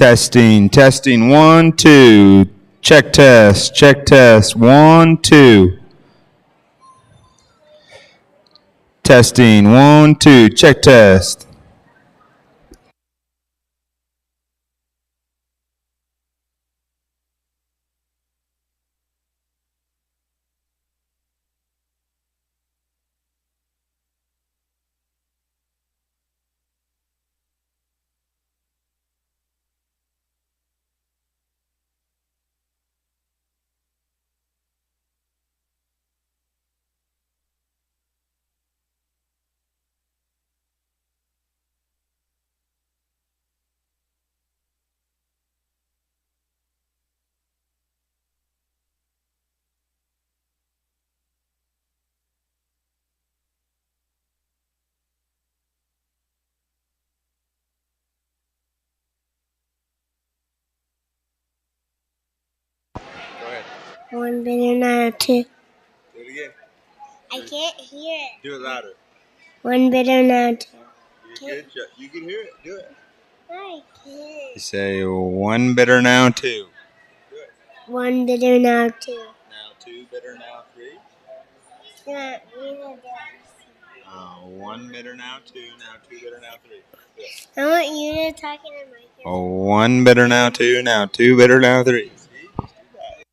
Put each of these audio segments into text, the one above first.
Testing, testing, 1, 2. Check test, 1, 2. Testing, 1, 2. Check test. Go ahead. One bitter now two. Do it again. I can't hear it. Do it louder. One bitter now two. Good job. You can hear it. Do it. I can't. You say 1 bitter now 2. Do it. One bitter now two. Now 2 bitter. Now 3. Yeah, 1 bitter. Now 2. Now 2 bitter. Now 3. Do it. I want you to talk in the microphone. 1 bitter now 2. Now 2 bitter now 3. See? Just do that.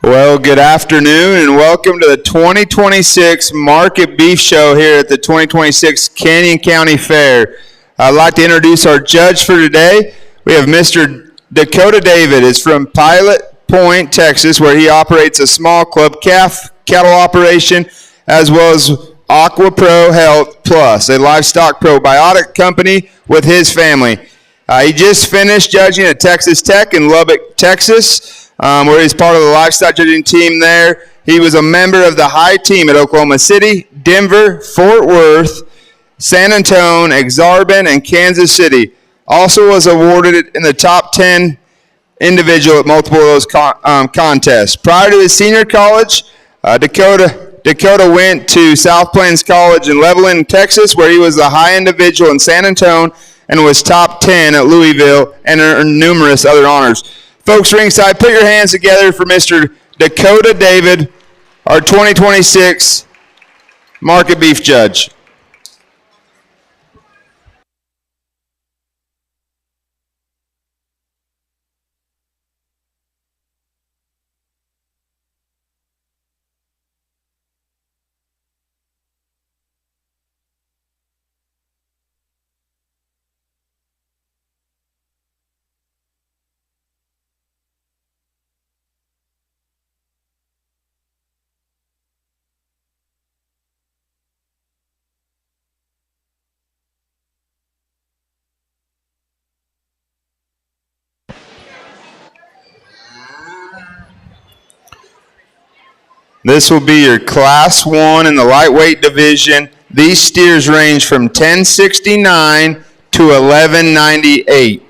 Well, good afternoon and welcome to the 2026 Market Beef Show here at the 2026 Canyon County Fair. I'd like to introduce our judge for today. We have Mr. Dakota David. Is from Pilot Point, Texas, where he operates a small club cattle operation as well as Aqua Pro Health Plus, a livestock probiotic company with his family. He just finished judging at Texas Tech in Lubbock, Texas, where he's part of the livestock judging team there. He was a member of the high team at Oklahoma City, Denver, Fort Worth, San Antonio, Exarban, and Kansas City. Also was awarded in the top 10 individual at multiple of those contests. Prior to his senior college, Dakota went to South Plains College in Levelland, Texas, where he was the high individual in San Antonio and was top 10 at Louisville and earned numerous other honors. Folks ringside, put your hands together for Mr. Dakota David, our 2026 Market Beef Judge. This will be your Class 1 in the lightweight division. These steers range from 1069 to 1198.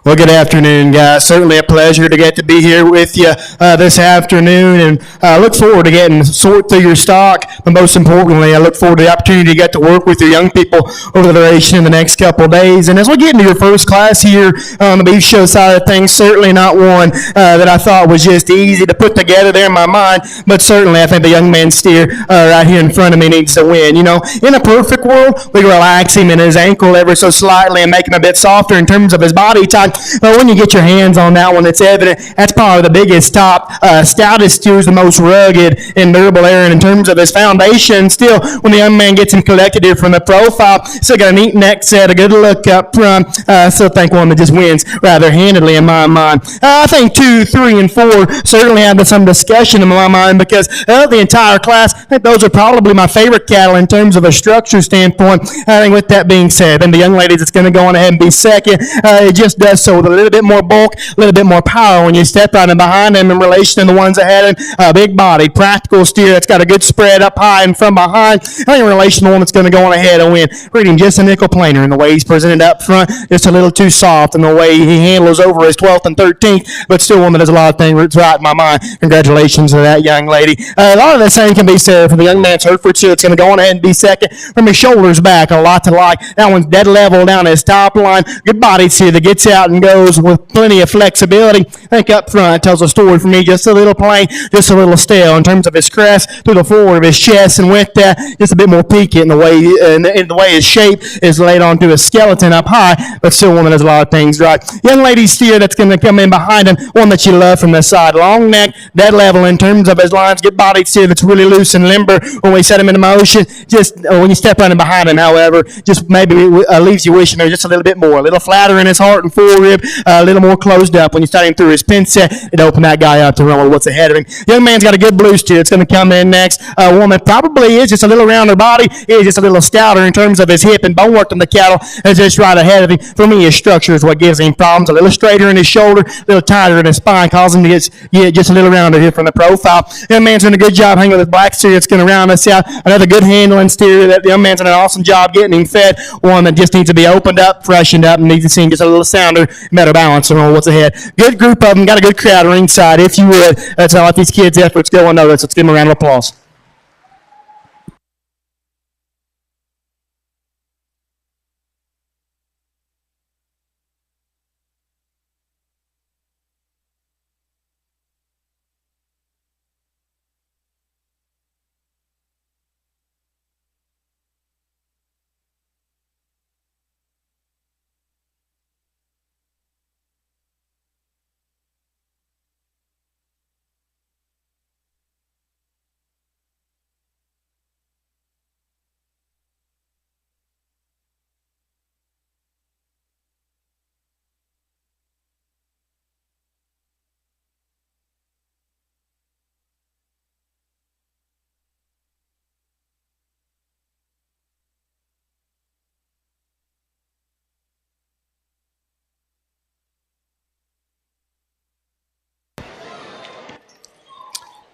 Well, good afternoon, guys. Certainly a pleasure to get to be here with you this afternoon, and I look forward to getting sort through your stock. But most importantly, I look forward to the opportunity to get to work with your young people over the duration of the next couple of days. And as we get into your first class here on the beef show side of things, certainly not one that I thought was just easy to put together there in my mind, but certainly I think the young man steer right here in front of me needs to win. You know, in a perfect world, we relax him in his ankle ever so slightly and make him a bit softer in terms of his body type. But when you get your hands on that one, it's evident that's probably the biggest top, stoutest steer, the most rugged and durable Aaron in terms of his foundation. Still, when the young man gets him collected here from the profile, still got a neat neck set, a good look up front. Still think one that just wins rather handedly in my mind. I think 2, 3, and 4 certainly have some discussion in my mind because the entire class, I think those are probably my favorite cattle in terms of a structure standpoint. I think with that being said, then the young lady that's going to go on ahead and be second, it just does so with a little bit more bulk, a little bit more power when you step right in behind them in relation to the ones ahead. Big body, practical steer that's got a good spread up high and from behind. I think in relation to the one that's going to go on ahead and win. Reading just a nickel planer in the way he's presented up front, just a little too soft in the way he handles over his 12th and 13th, but still one that does a lot of things right in my mind. Congratulations to that young lady. A lot of the same can be said for the young man Hereford steer that's going to go on ahead and be second. From his shoulders back, a lot to like. That one's dead level down his top line. Good body steer that gets out and goes with plenty of flexibility. I think up front tells a story for me, just a little plain, just a little stale in terms of his crest through the forward of his chest, and with that, just a bit more peaked in the way his shape is laid onto his skeleton up high, but still one that does a lot of things right. Young lady steer that's going to come in behind him, one that you love from the side. Long neck, dead level in terms of his lines. Good body steer that's really loose and limber when we set him into motion. Just when you step running behind him, however, just maybe leaves you wishing there was just a little bit more, a little flatter in his heart and forerib, a little more closed up when you start him through his pin set. It opened that guy up to run with what's ahead of him. Young man's got a good blue steer. It's going to come in next. A woman probably is just a little rounder body, is just a little stouter in terms of his hip and bone work on the cattle. Is just right ahead of him. For me, his structure is what gives him problems. A little straighter in his shoulder, a little tighter in his spine, causes him to get just a little rounder here from the profile. Young man's doing a good job hanging with his black steer. It's going to round us out. Another good handling steer. That the young man's done an awesome job getting him fed. One that just needs to be opened up, freshened up, and needs to see just a little sounder, better balance on what's ahead. Good group of them. Got a good crowd ringside. If you would, that's how these kids' efforts go unnoticed. Let's give them a round of applause.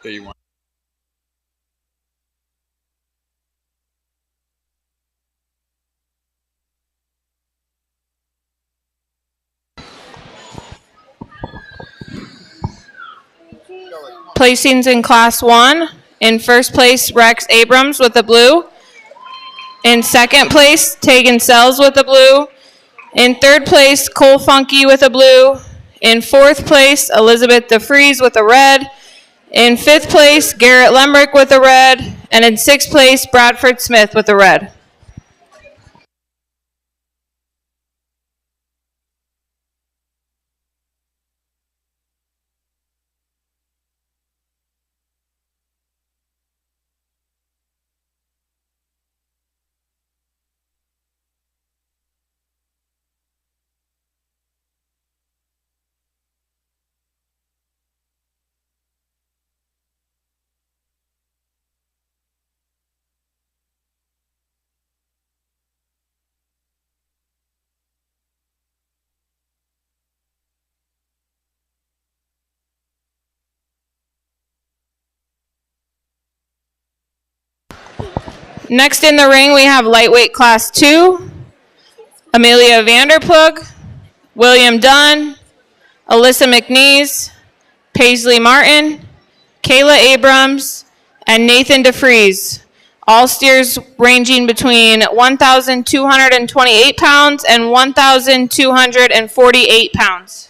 Do you want? Placings in Class 1. In first place, Rex Abrams with the blue. In second place, Tegan Sells with the blue. In third place, Cole Funky with a blue. In fourth place, Elizabeth DeFries with a red. In fifth place, Garrett Lemrick with a red. And in sixth place, Bradford Smith with a red. Next in the ring, we have lightweight Class 2, Amelia Vanderplug William Dunn, Alyssa McNeese, Paisley Martin, Kayla Abrams, and Nathan DeFries. All steers ranging between 1,228 pounds and 1,248 pounds.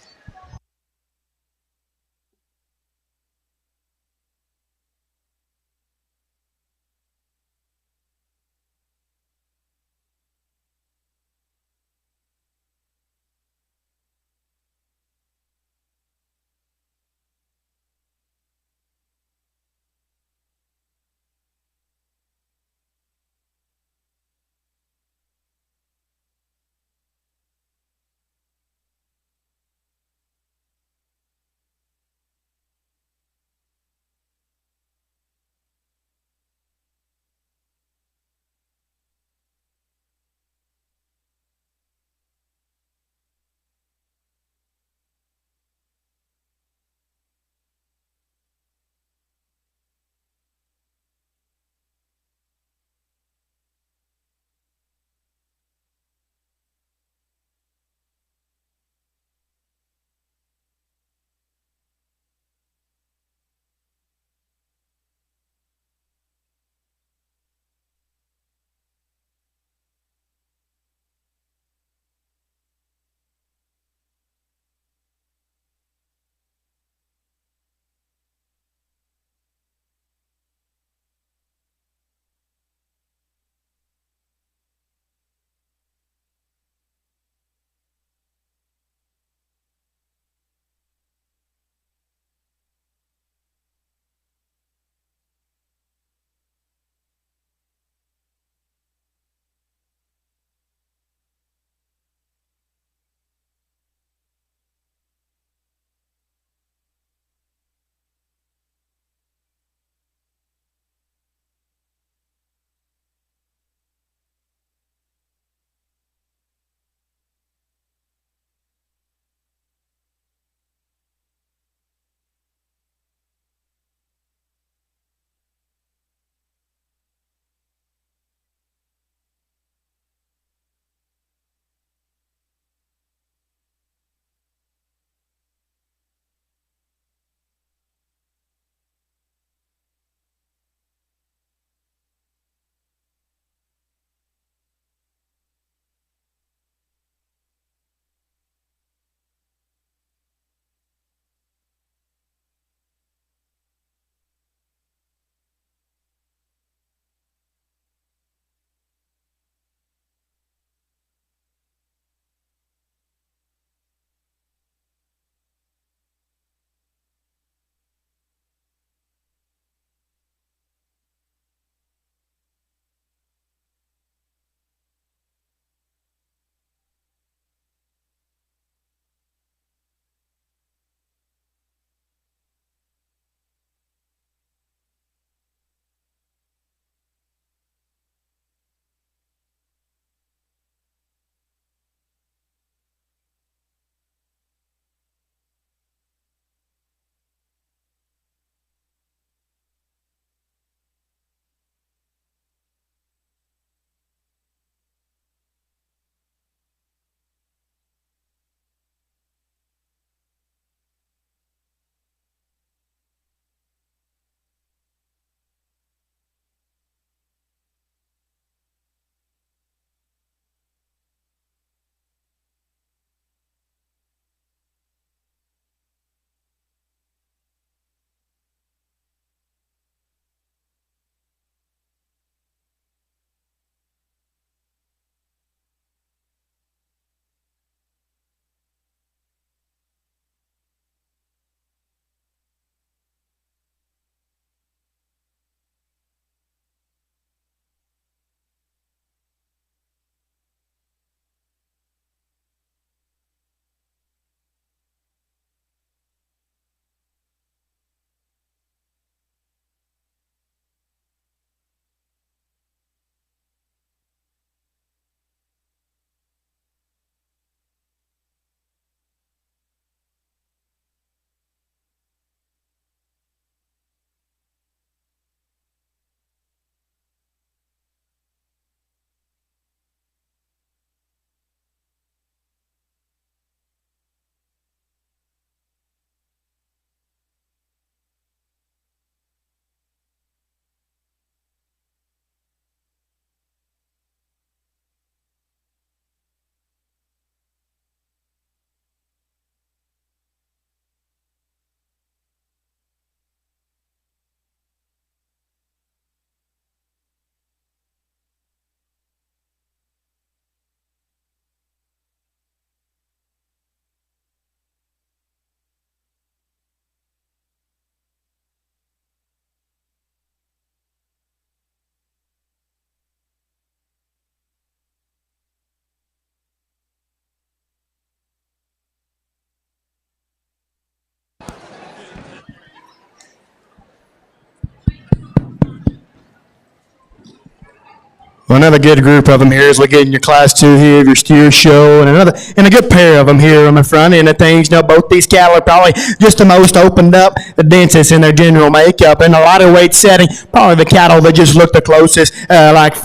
another good group of them here as we get in your class 2 here of your steer show, and a good pair of them here on the front end of things. Both these cattle are probably just the most opened up, the densest in their general makeup. In a lighter weight setting, probably the cattle that just look the closest,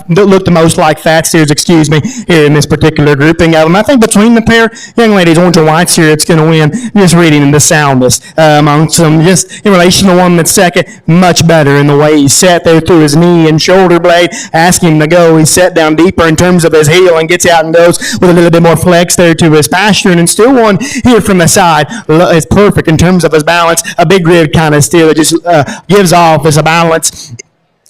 look the most like fat steers, here in this particular grouping of them. I think between the pair, young ladies, orange and white steer, it's going to win just reading the soundest amongst them. Just in relation to one that's second, much better in the way he sat there through his knee and shoulder blade. Ask him to go. He sat down deeper in terms of his heel and gets out and goes with a little bit more flex there to his posture. And still one here from the side is perfect in terms of his balance. A big rib kind of steer that just gives off as a balance.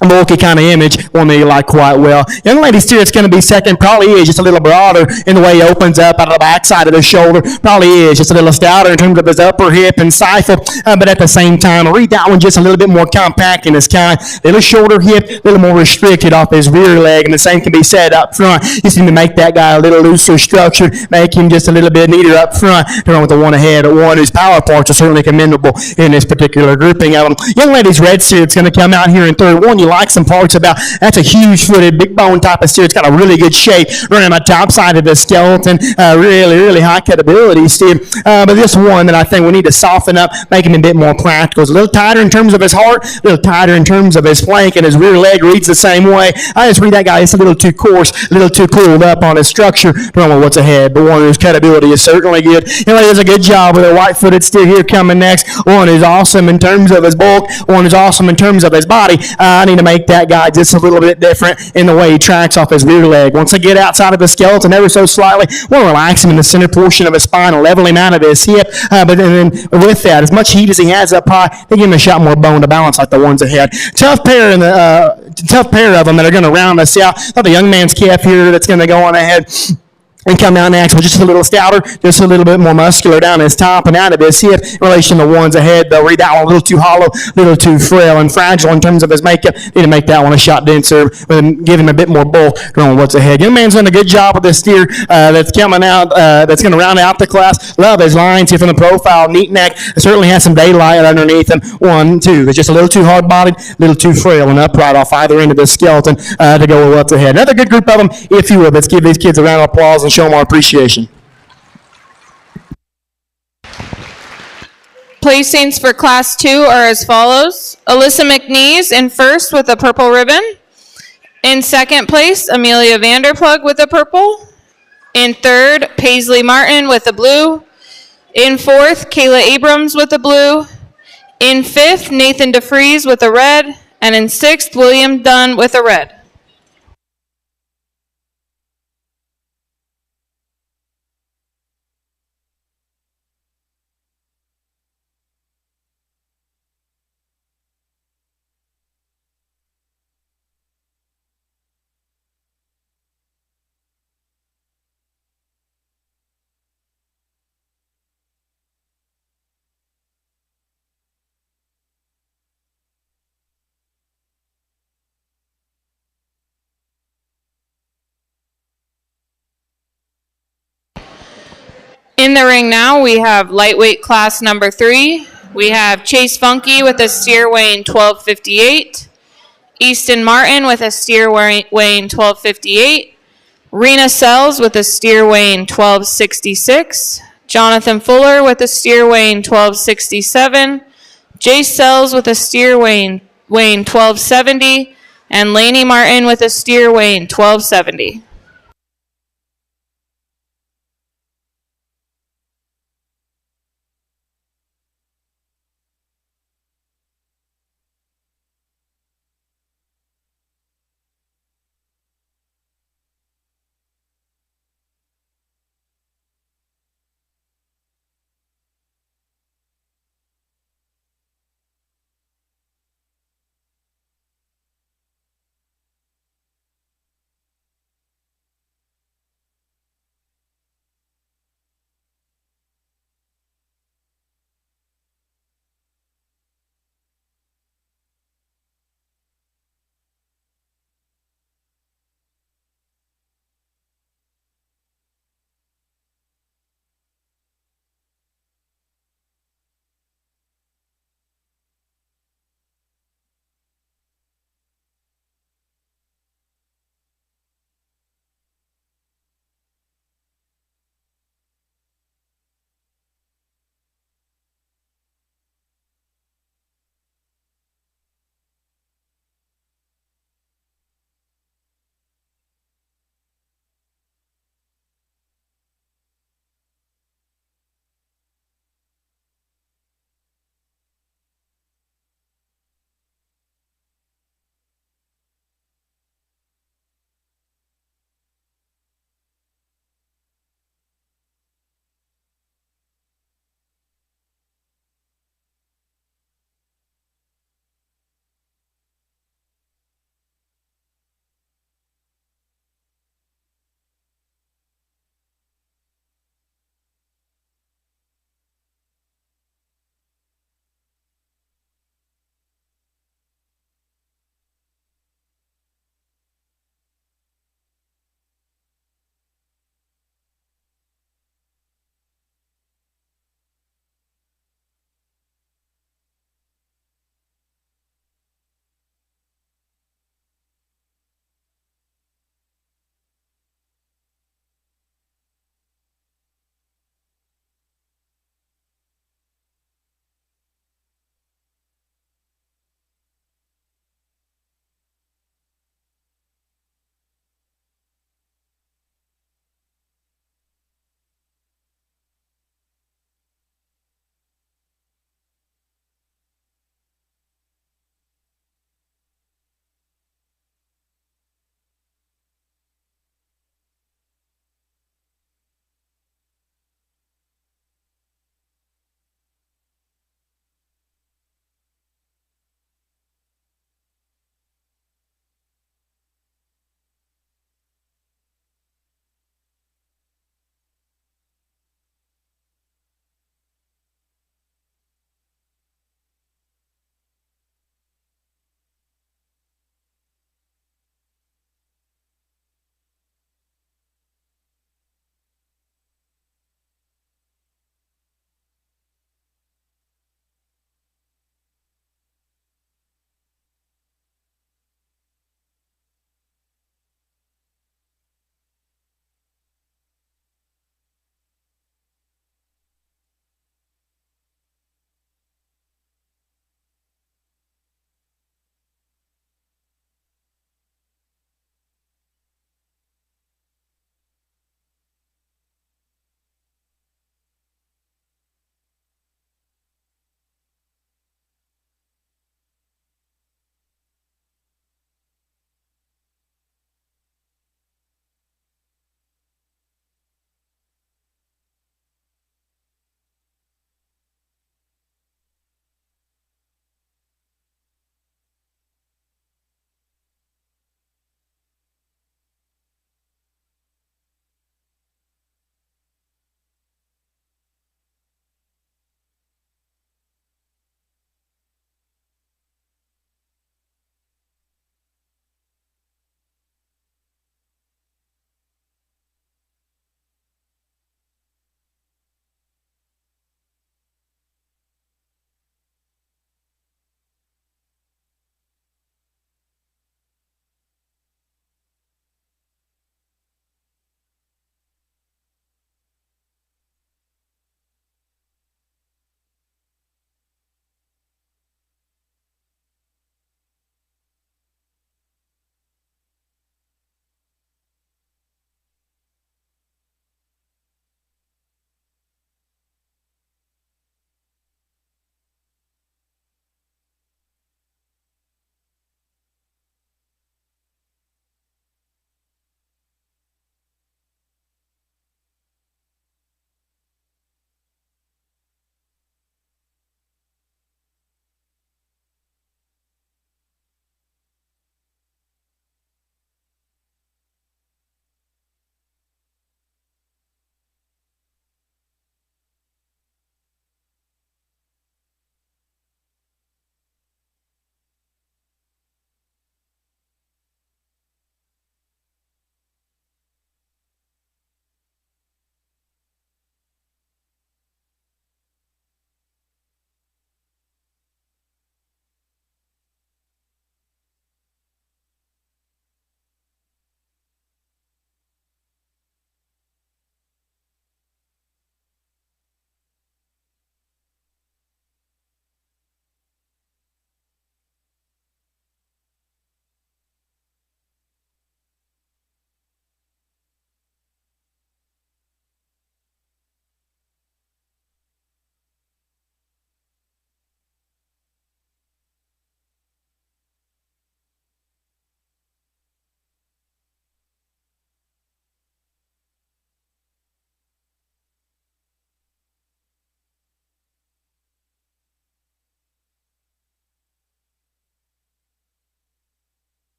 Bulky kind of image, one that you like quite well. Young lady steer, it's going to be second, probably is just a little broader in the way he opens up out of the backside of the shoulder. Probably is just a little stouter in terms of his upper hip and stifle, but at the same time, read that one just a little bit more compact in his kind. Little shoulder hip, a little more restricted off his rear leg, and the same can be said up front. You seem to make that guy a little looser structured, make him just a little bit neater up front, to run with the one ahead, one whose power parts are certainly commendable in this particular grouping of them. Young lady's red steer, it's going to come out here in third. One you like some parts about. That's a huge-footed, big bone type of steer. It's got a really good shape, running on the top side of the skeleton. Really high cut-ability steer. But this one that I think we need to soften up, make him a bit more practical. It's a little tighter in terms of his heart, a little tighter in terms of his flank, and his rear leg reads the same way. I just read that guy. It's a little too coarse, a little too pulled up on his structure. Don't know what's ahead, but one whose cut-ability is certainly good. He does a good job with a white-footed steer here coming next. One who's awesome in terms of his bulk. One who's awesome in terms of his body. I need to make that guy just a little bit different in the way he tracks off his rear leg. Once I get outside of the skeleton ever so slightly, we'll relax him in the center portion of his spine and level him out of his hip. But then with that, as much heat as he has up high, they give him a shot more bone to balance like the ones ahead. Tough pair of them that are going to round us out. Got the young man's calf here that's going to go on ahead and come down next with just a little stouter, just a little bit more muscular down his top and out of his hip. In relation to ones ahead, though, read that one a little too hollow, a little too frail and fragile in terms of his makeup. Need to make that one a shot denser and give him a bit more bulk on what's ahead. Young man's done a good job with this steer that's coming out, that's going to round out the class. Love his lines here from the profile, neat neck. Certainly has some daylight underneath him. 1, 2. It's just a little too hard-bodied, a little too frail and upright off either end of the skeleton to go with what's ahead. Another good group of them, if you will. Let's give these kids a round of applause and show them our appreciation. Placings for Class 2 are as follows. Alyssa McNeese in first with a purple ribbon. In second place, Amelia Vanderplug with a purple. In third, Paisley Martin with a blue. In fourth, Kayla Abrams with a blue. In fifth, Nathan DeFries with a red. And in sixth, William Dunn with a red. In the ring now, we have lightweight class number 3. We have Chase Funky with a steer weighing 1258. Easton Martin with a steer weighing 1258. Rena Sells with a steer weighing 1266. Jonathan Fuller with a steer weighing 1267. Jace Sells with a steer weighing 1270. And Laney Martin with a steer weighing 1270.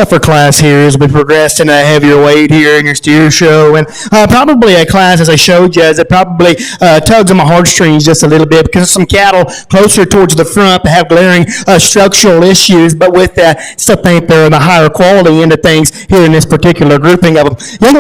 tougher class here as we progressed in a heavier weight here in your steer show, and probably a class, as I showed you, as it probably tugs on my heartstrings just a little bit because of some cattle closer towards the front that have glaring structural issues, but with that, still think they're in the higher quality end of things here in this particular grouping of them. Young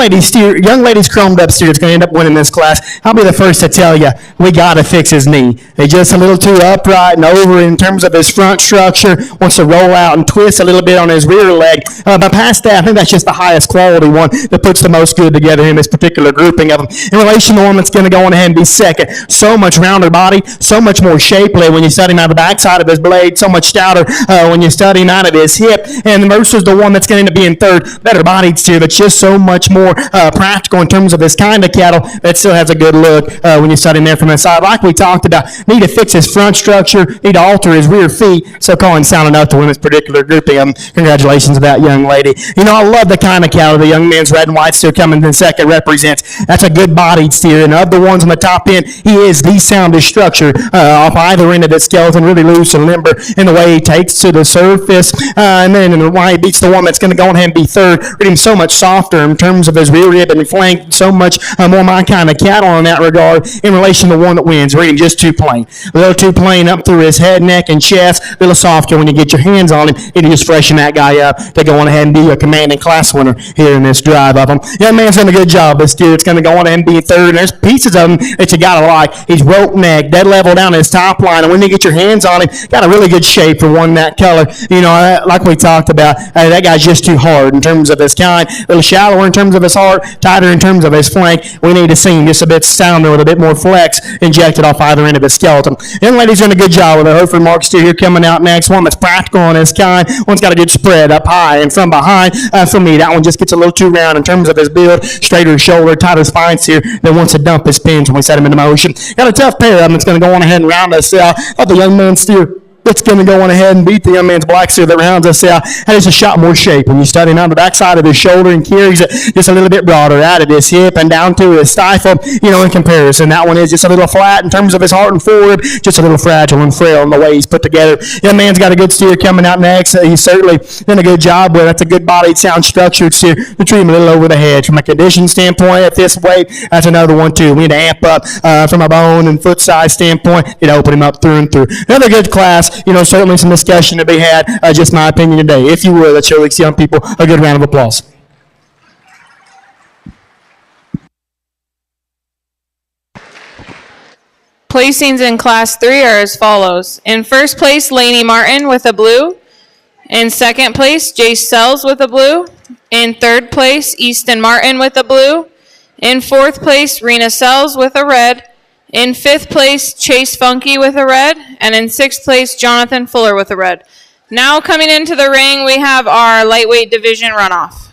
ladies chromed up steer is going to end up winning this class. I'll be the first to tell you, we got to fix his knee. He's just a little too upright and over in terms of his front structure, wants to roll out and twist a little bit on his rear leg. But past that, I think that's just the highest quality one that puts the most good together in this particular grouping of them. In relation to the one that's going to go on ahead and be second, so much rounder body, so much more shapely when you study him out of the backside of his blade, so much stouter when you study him out of his hip. And versus the one that's going to be in third, better bodied steer, but just so much more practical in terms of this kind of cattle that still has a good look when you study him there from the side. Like we talked about, need to fix his front structure, need to alter his rear feet, so Colin sound enough to win this particular grouping. Congratulations to that young lady. You know, I love the kind of cattle the young man's red and white steer coming in second represents. That's a good bodied steer, and of the ones on the top end, he is the soundest structure off either end of the skeleton, really loose and limber in the way he takes to the surface, and then why he beats the one that's going to go ahead and be third, reading so much softer in terms of his rear rib and flank, so much more my kind of cattle in that regard in relation to the one that wins, reading just too plain. A little too plain up through his head, neck, and chest, a little softer when you get your hands on him. You just freshen that guy up to go on ahead and be a commanding class winner here in this drive of him. Young man's done a good job this year. It's going to go on ahead and be third, and there's pieces of him that you got to like. He's rope neck, dead level down his top line, and when you get your hands on him, got a really good shape for one that color. You know, like we talked about, that guy's just too hard in terms of his kind, a little shallower in terms of his heart, tighter in terms of his flank. We need to see him just a bit sounder with a bit more flex injected off either end of his skeleton. Young lady's doing a good job with it. Hereford Mark steer here coming out next. One that's practical on his kind. One's got a good spread up high and from behind. For me, that one just gets a little too round in terms of his build. Straighter shoulder, tighter spines here that wants to dump his pins when we set him into motion. Got a tough pair of them that's going to go on ahead and round us out. Thought the young man steer that's going to go on ahead and beat the young man's black steer that rounds us out. That is a shot more shape when you study him on the backside of his shoulder and carries it just a little bit broader out of his hip and down to his stifle, you know, in comparison. That one is just a little flat in terms of his heart and forward, just a little fragile and frail in the way he's put together. Young man's got a good steer coming out next. He's certainly done a good job with it. That's a good bodied, sound structured steer. The treat him a little over the hedge. From a condition standpoint at this weight, that's another one too. We need to amp up from a bone and foot size standpoint. Need to open him up through and through. Another good class, you know, certainly some discussion to be had. Just my opinion today. If you would, let's show these young people a good round of applause. Placings in Class 3 are as follows. In first place, Laney Martin with a blue. In second place, Jace Sells with a blue. In third place, Easton Martin with a blue. In fourth place, Rena Sells with a red. In fifth place, Chase Funky with a red. And in sixth place, Jonathan Fuller with a red. Now coming into the ring, we have our lightweight division runoff.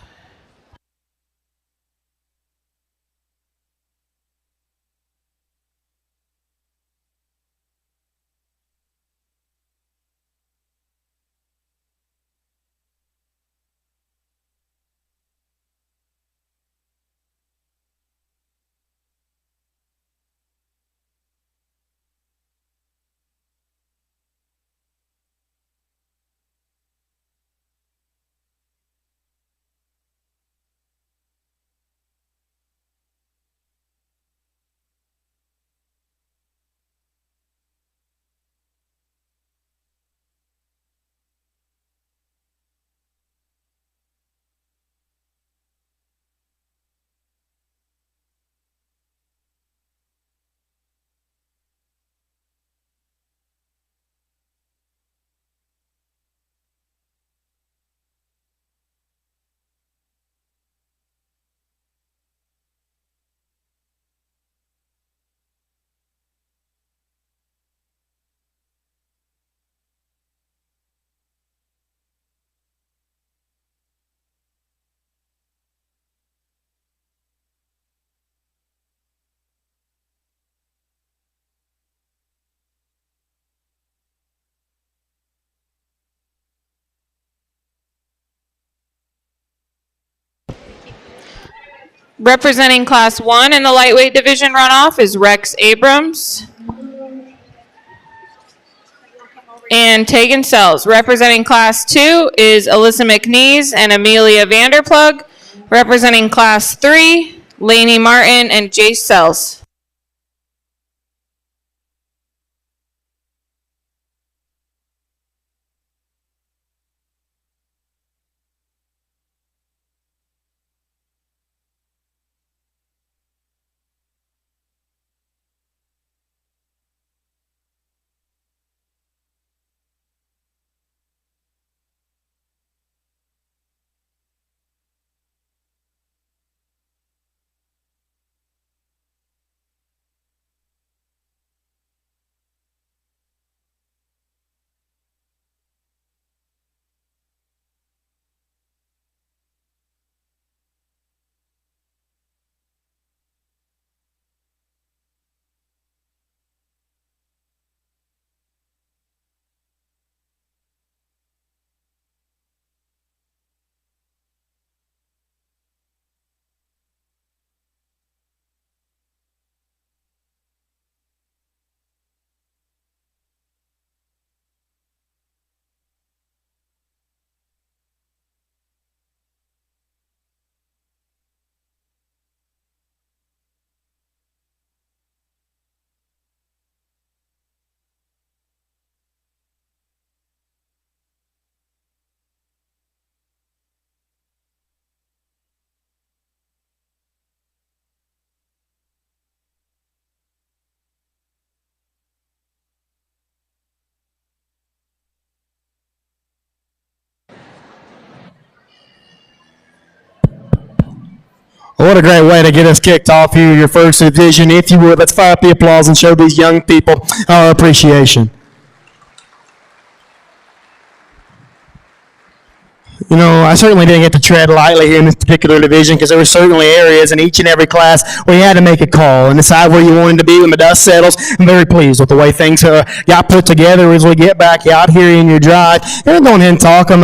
Representing Class 1 in the lightweight division runoff is Rex Abrams. and Tegan Sells. Representing Class 2 is Alyssa McNeese and Amelia Vanderplug. Representing Class 3, Lainey Martin and Jace Sells. What a great way to get us kicked off here, your first division. If you would, let's fire up the applause and show these young people our appreciation. You know, I certainly didn't get to tread lightly here in this particular division because there were certainly areas in each and every class where you had to make a call and decide where you wanted to be when the dust settles. I'm very pleased with the way things got put together as we get back out here in your drive. And we'll go ahead and talk them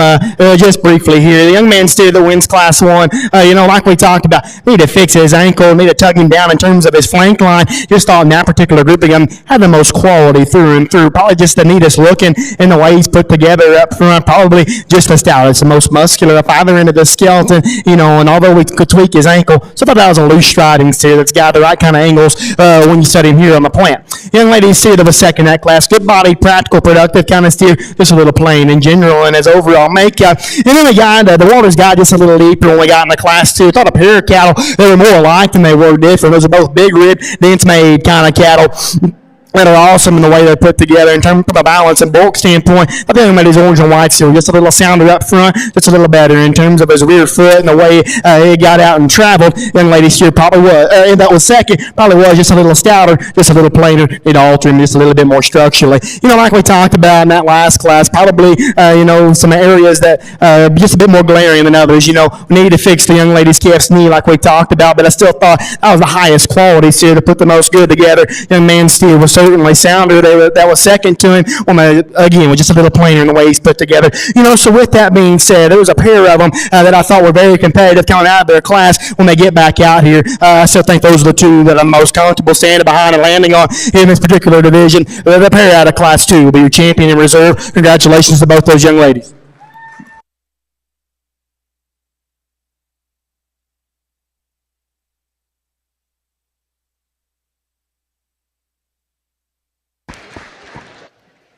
just briefly here. The young man steer that wins Class 1, like we talked about, need to fix his ankle, need to tug him down in terms of his flank line. Just thought in that particular group of them had the most quality through and through. Probably just the neatest looking in the way he's put together up front. Probably just the stoutest, the most muscular up either end of the skeleton, and although we could tweak his ankle, so I thought that was a loose striding steer that's got the right kind of angles when you set him here on the plant. Young lady steer that was second in that class, good body, practical, productive kind of steer, just a little plain in general and his overall makeup. And then the Walters got just a little deeper when we got in the class 2. I thought a pair of cattle, they were more alike than they were different. Those are both big rib, dense made kind of cattle that are awesome in the way they're put together in terms of a balance and bulk standpoint. I think made his orange and white still just a little sounder up front, just a little better in terms of his rear foot and the way he got out and traveled. Young lady steer probably was, that was second, probably was just a little stouter, just a little plainer. Need to alter him just a little bit more structurally. Like we talked about in that last class, probably, some areas that are just a bit more glaring than others. We need to fix the young lady's calf's knee like we talked about, but I still thought that was the highest quality steer to put the most good together. Young man's steer was certainly sounder. That was second to him. Again, with just a little plainer in the way he's put together. So with that being said, there was a pair of them that I thought were very competitive coming out of their class when they get back out here. I still think those are the two that I'm most comfortable standing behind and landing on in this particular division. The pair out of Class 2 will be your champion in reserve. Congratulations to both those young ladies.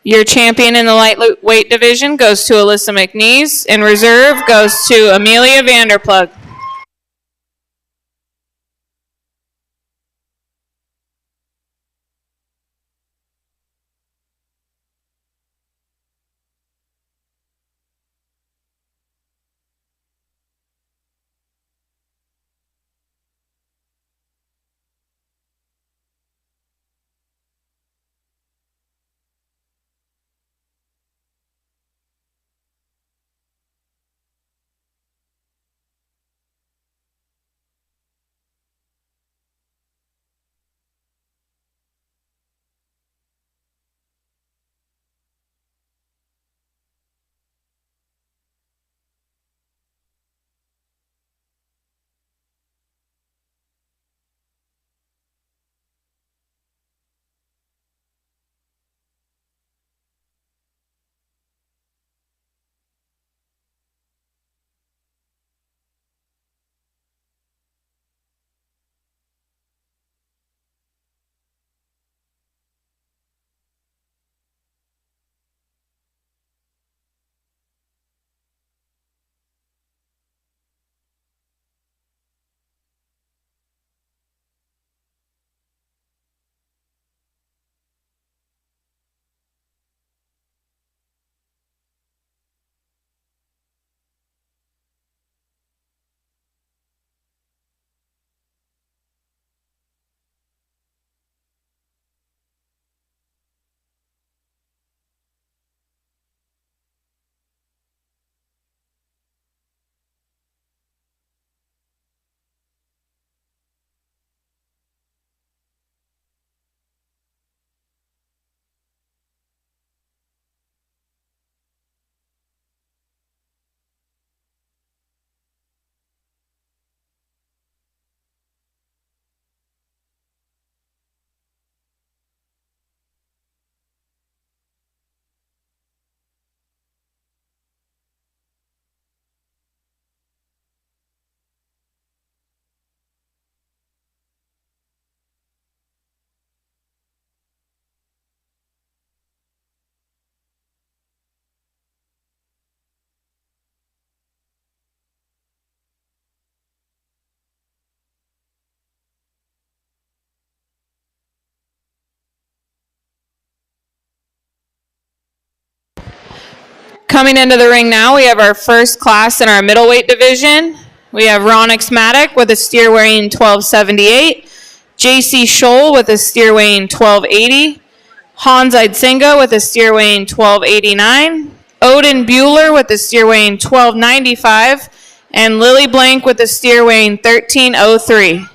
Your champion in the lightweight division goes to Alyssa McNeese. In reserve goes to Amelia Vanderplug. Coming into the ring now, we have our first class in our middleweight division. We have Ronix Maddock with a steer weighing 1278, JC Scholl with a steer weighing 1280, Hans Eidsinga with a steer weighing 1289, Odin Bueller with a steer weighing 1295, and Lily Blank with a steer weighing 1303.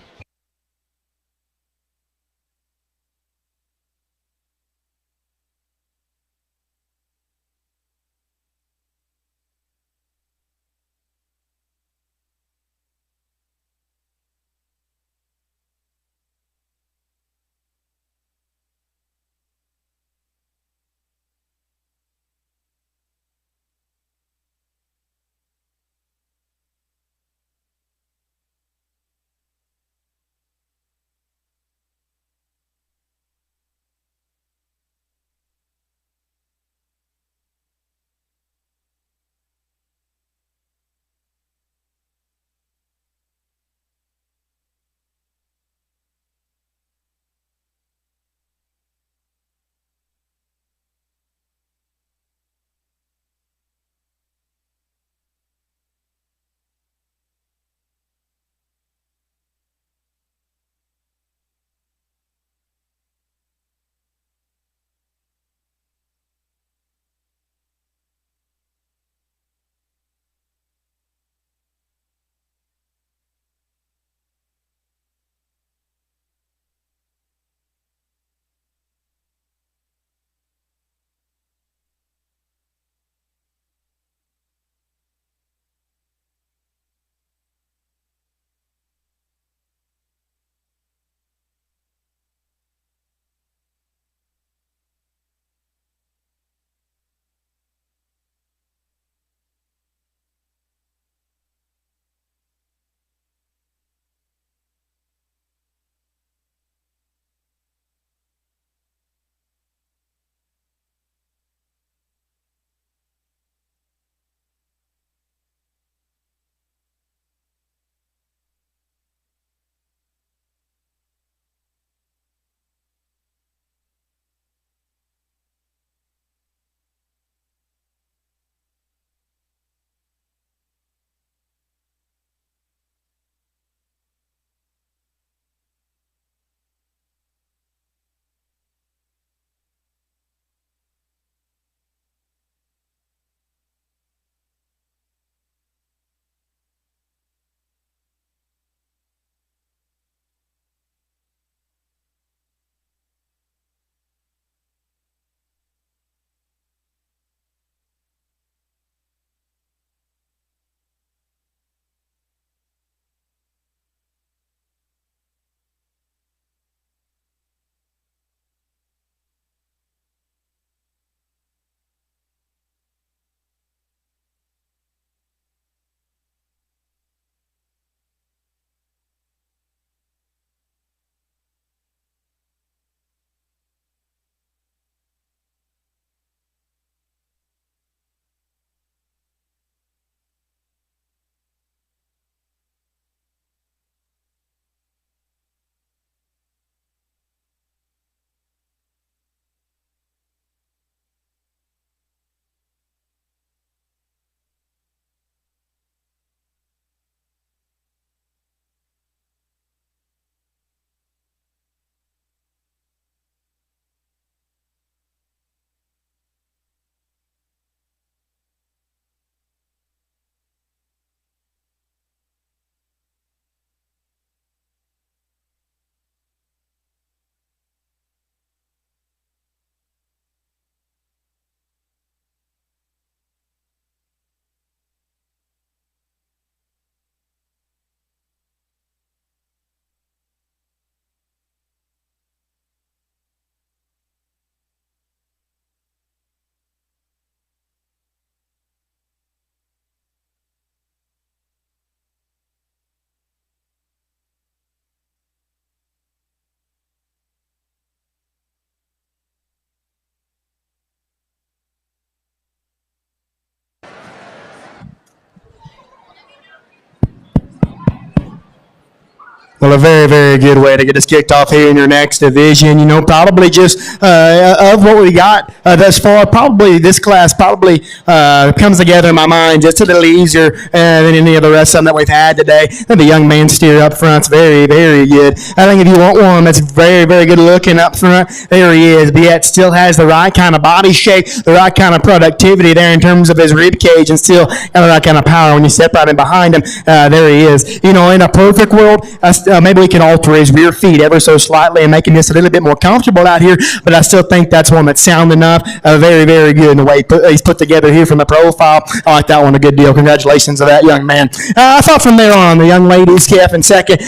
Well, a very, very good way to get us kicked off here in your next division. You know, probably just of what we got thus far, probably this class probably comes together in my mind just a little easier than any of the rest of them that we've had today. And the young man steer up front's very, very good. I think if you want one that's very, very good looking up front, there he is. But yet still has the right kind of body shape, the right kind of productivity there in terms of his rib cage, and still got the right kind of power when you step right in behind him. There he is. You know, in a perfect world, maybe we can alter his rear feet ever so slightly and make him just a little bit more comfortable out here. But I still think that's one that's sound enough. Very, very good in the way he's put together here from the profile. I like that one a good deal. Congratulations to that young man. I thought from there on, the young ladies, Kev in second,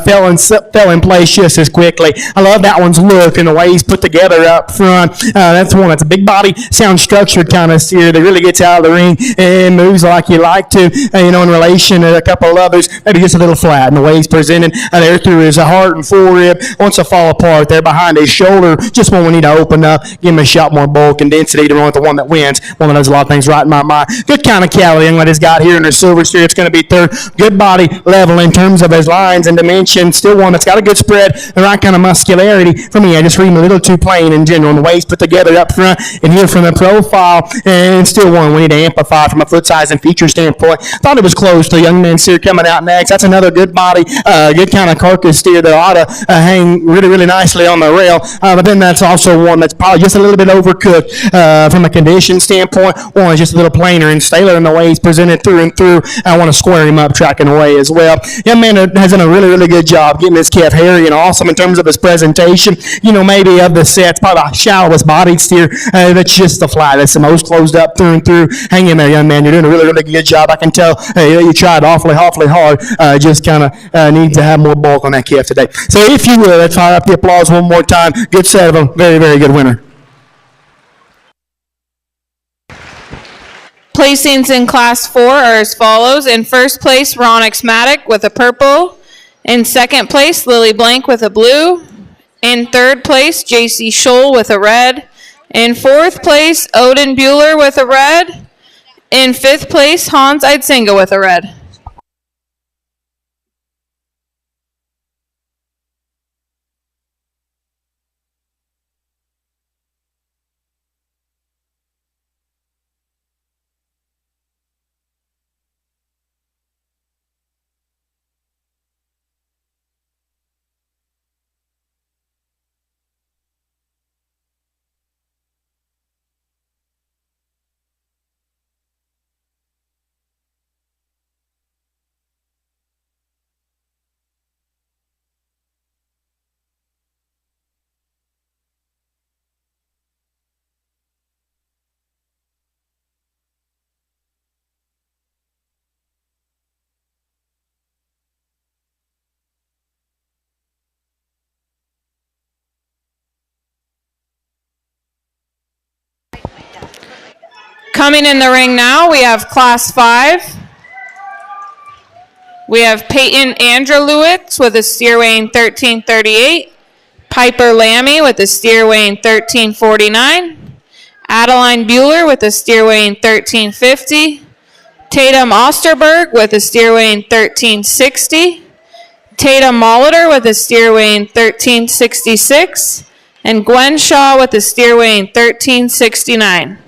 fell in place just as quickly. I love that one's look and the way he's put together up front. That's one that's a big body, sound structured kind of steer that really gets out of the ring and moves like you like to. You know, in relation to a couple of others, maybe just a little flat in the way he's presented there through his heart and forerib. Wants to fall apart there behind his shoulder. Just one we need to open up, give him a shot more bulk and density to run with the one that wins. One that does a lot of things right in my mind. Good kind of calorie young lady's got here in her silver steer. It's going to be third. Good body level in terms of his lines and dimension. Still one that's got a good spread, the right kind of muscularity. For me, I just read him a little too plain in general in the way he's put together up front and here from the profile. And still one we need to amplify from a foot size and feature standpoint. Thought it was close to young man steer coming out next. That's another good body, good kind of carcass steer that ought to hang really, really nicely on the rail. But then that's also one that's probably just a little bit overcooked from a condition standpoint. One is just a little plainer and staler in the way he's presented through and through. I want to square him up tracking away as well. Young man has done a really, really good job getting this calf hairy and awesome in terms of his presentation. You know, maybe of the sets, probably the shallowest bodied steer. That's just the fly that's the most closed up through and through. Hang in there, young man. You're doing a really, really good job. I can tell you tried awfully, awfully hard. Just kind of need to have more bulk on that calf today. So if you will, let's fire up the applause one more time. Good set of them. Very, very good winner. Placings in Class 4 are as follows. In first place, Ronix Maddock with a purple. In second place, Lily Blank with a blue. In third place, JC Scholl with a red. In fourth place, Odin Bueller with a red. In fifth place, Hans Eidsinga with a red. Coming in the ring now, we have Class 5. We have Peyton Andrelewicz with a steer weighing 1338. Piper Lammy with a steer weighing 1349. Adeline Bueller with a steer weighing 1350. Tatum Osterberg with a steer weighing 1360. Tatum Molitor with a steer weighing 1366. And Gwen Shaw with a steer weighing 1369.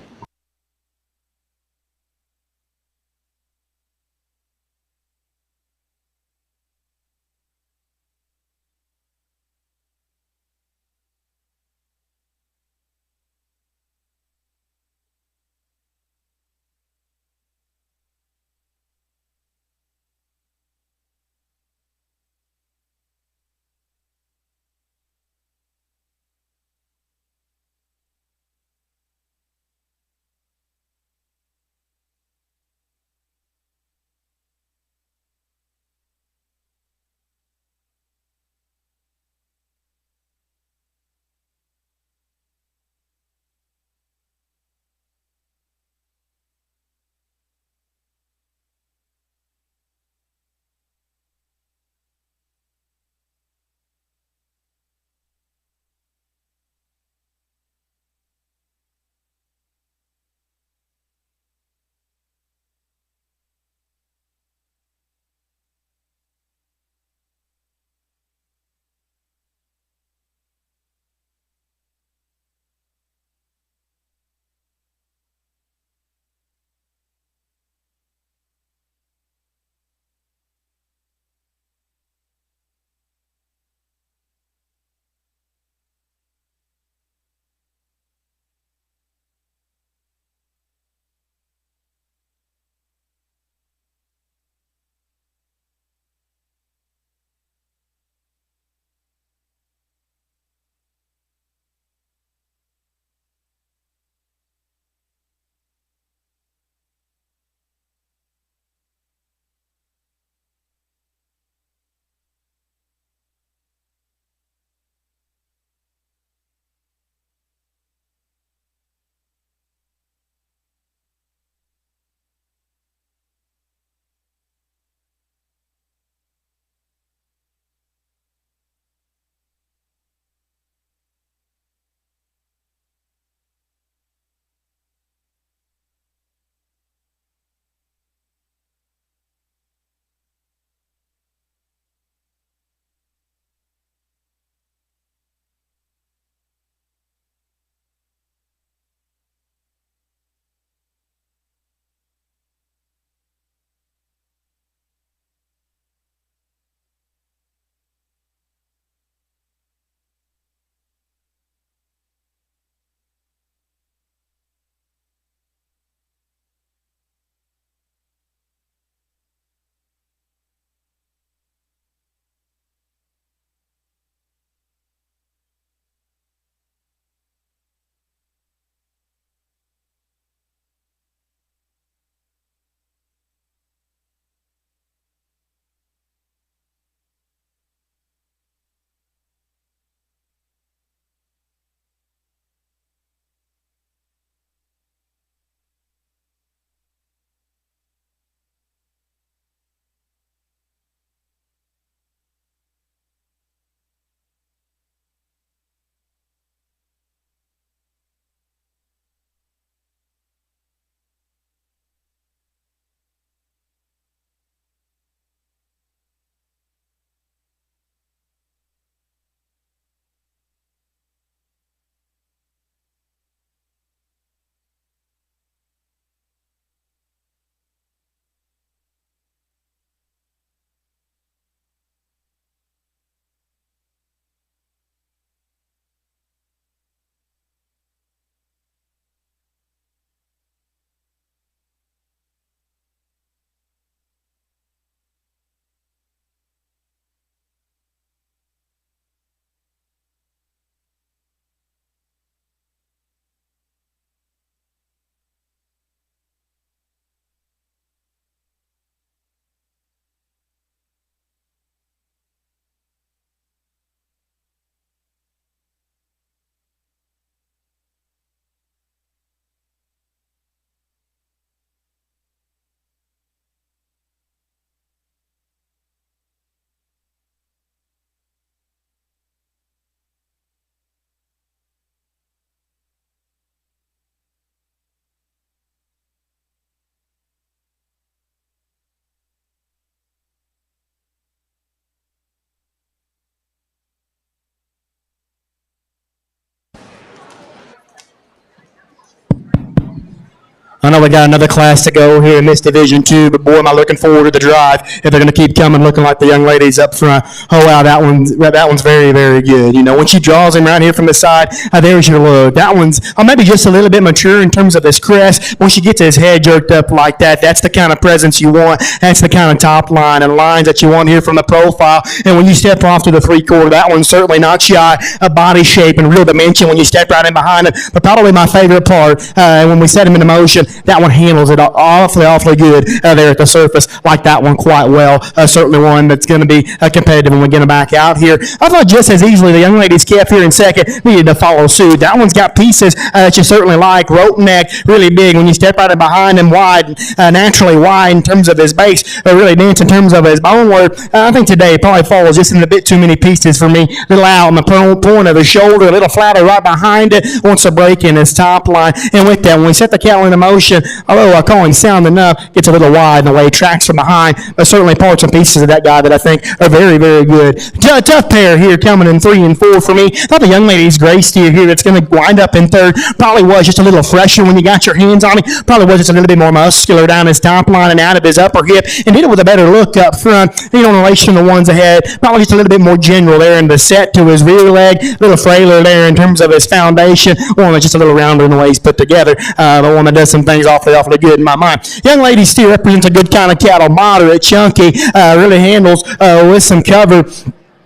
I know we got another class to go here in this Division II, but boy, am I looking forward to the drive if they're going to keep coming looking like the young ladies up front. Oh, wow, that one's very, very good. You know, when she draws him right here from the side, there's your look. That one's maybe just a little bit mature in terms of his crest. When she gets his head jerked up like that, that's the kind of presence you want. That's the kind of top line and lines that you want here from the profile. And when you step off to the three-quarter, that one's certainly not shy of body shape and real dimension when you step right in behind him. But probably my favorite part, when we set him into motion, that one handles it awfully good there at the surface. Like that one quite well. Certainly one that's going to be competitive when we get him back out here. I thought just as easily the young ladies kept here in second needed to follow suit. That one's got pieces that you certainly like. Rope neck, really big. When you step right in behind him, wide, naturally wide in terms of his base, really dense in terms of his bone work. I think today probably falls just in a bit too many pieces for me. A little out on the point of the shoulder, a little flatter right behind it. Wants a break in his top line. And with that, when we set the cattle into motion, although I call him sound enough, gets a little wide in the way he tracks from behind. But certainly parts and pieces of that guy that I think are very, very good. Tough pair here coming in 3 and 4 for me. I thought the young lady's Grace Steer here that's going to wind up in third probably was just a little fresher when you got your hands on him. Probably was just a little bit more muscular down his top line and out of his upper hip and did it with a better look up front, you know, in relation to the ones ahead. Probably just a little bit more general there in the set to his rear leg. A little frailer there in terms of his foundation. One that's just a little rounder in the way he's put together. The one that does some things awfully good in my mind. Young lady Steer represents a good kind of cattle. Moderate, chunky, really handles with some cover.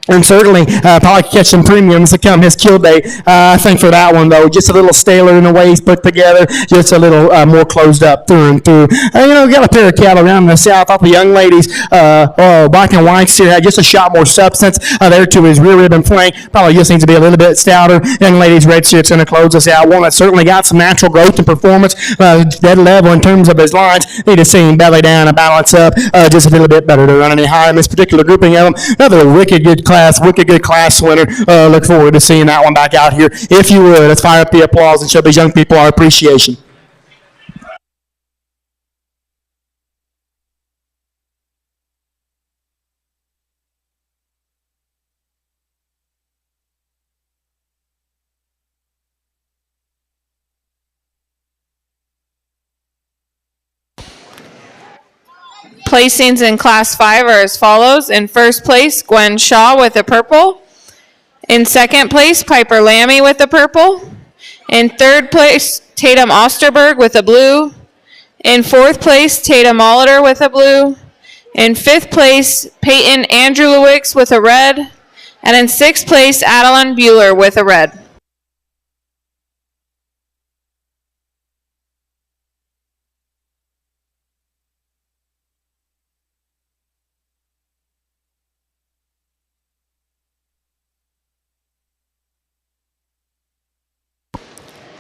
And certainly probably catch some premiums to come his kill day. I think for that one, though, just a little staler in the way he's put together, just a little more closed up through and through. And, you know, got a pair of cattle around in the south. I thought the young ladies, Black and White Steer, had just a shot more substance there to his rear rib and flank. Probably just needs to be a little bit stouter. Young ladies, Red Steer's going to close us out. One that certainly got some natural growth and performance, dead level in terms of his lines. Need to see him belly down and balance up just a little bit better to run any higher in this particular grouping of them. Another wicked good class winner. Look forward to seeing that one back out here. If you would, let's fire up the applause and show these young people our appreciation. Placings in Class 5 are as follows. In first place, Gwen Shaw with the purple. In second place, Piper Lammy with the purple. In third place, Tatum Osterberg with the blue. In fourth place, Tatum Molitor with a blue. In fifth place, Peyton Andrewlewicz with a red. And in sixth place, Adeline Bueller with a red.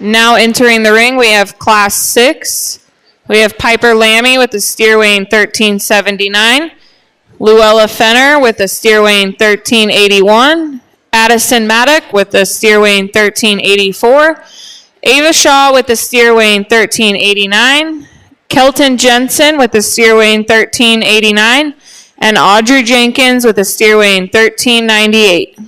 Now entering the ring, we have Class 6. We have Piper Lammy with the steer weighing 1379. Luella Fenner with the steer weighing 1381. Addison Maddock with the steer weighing 1384. Ava Shaw with the steer weighing 1389. Kelton Jensen with the steer weighing 1389. And Audrey Jenkins with the steer weighing 1398.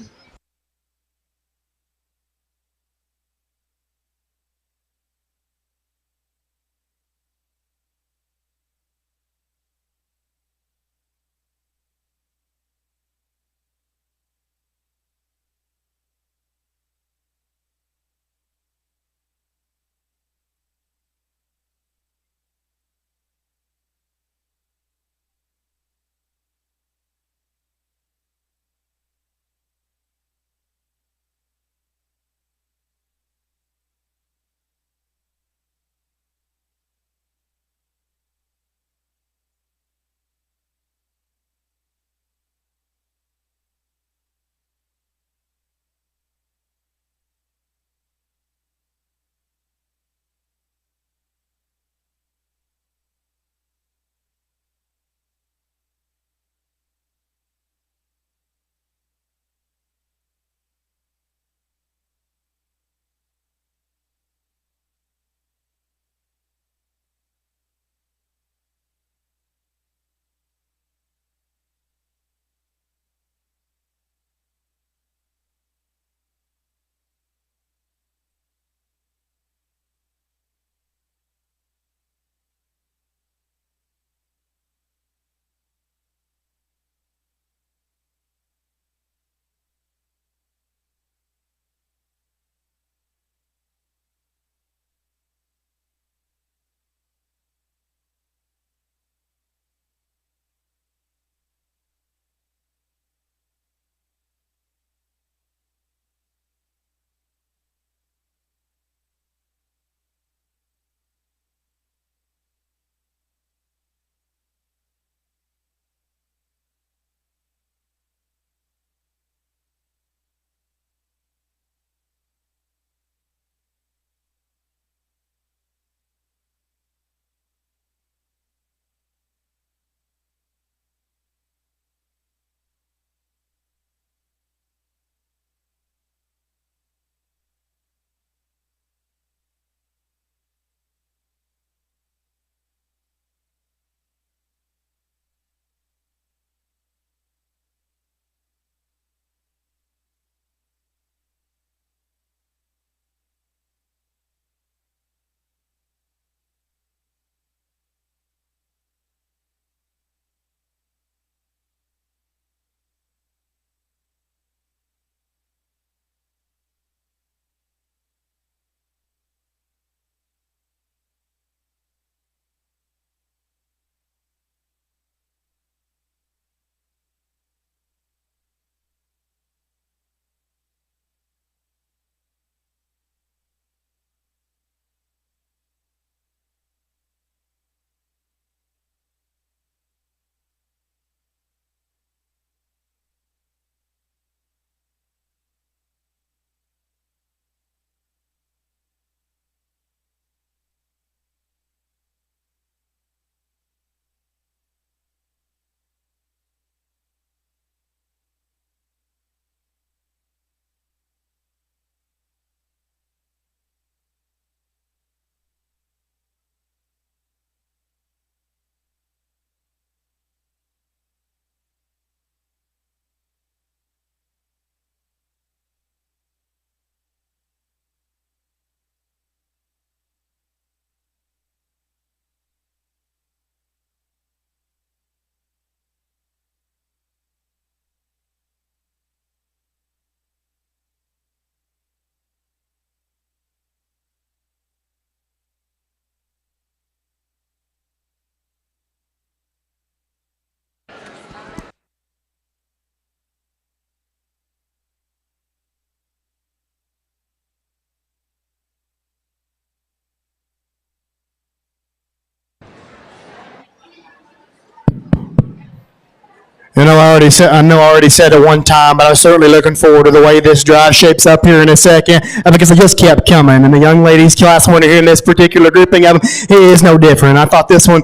I know I already said it one time, but I was certainly looking forward to the way this drive shapes up here in a second because it just kept coming. And the young ladies class winner here in this particular grouping of them is no different. I thought this one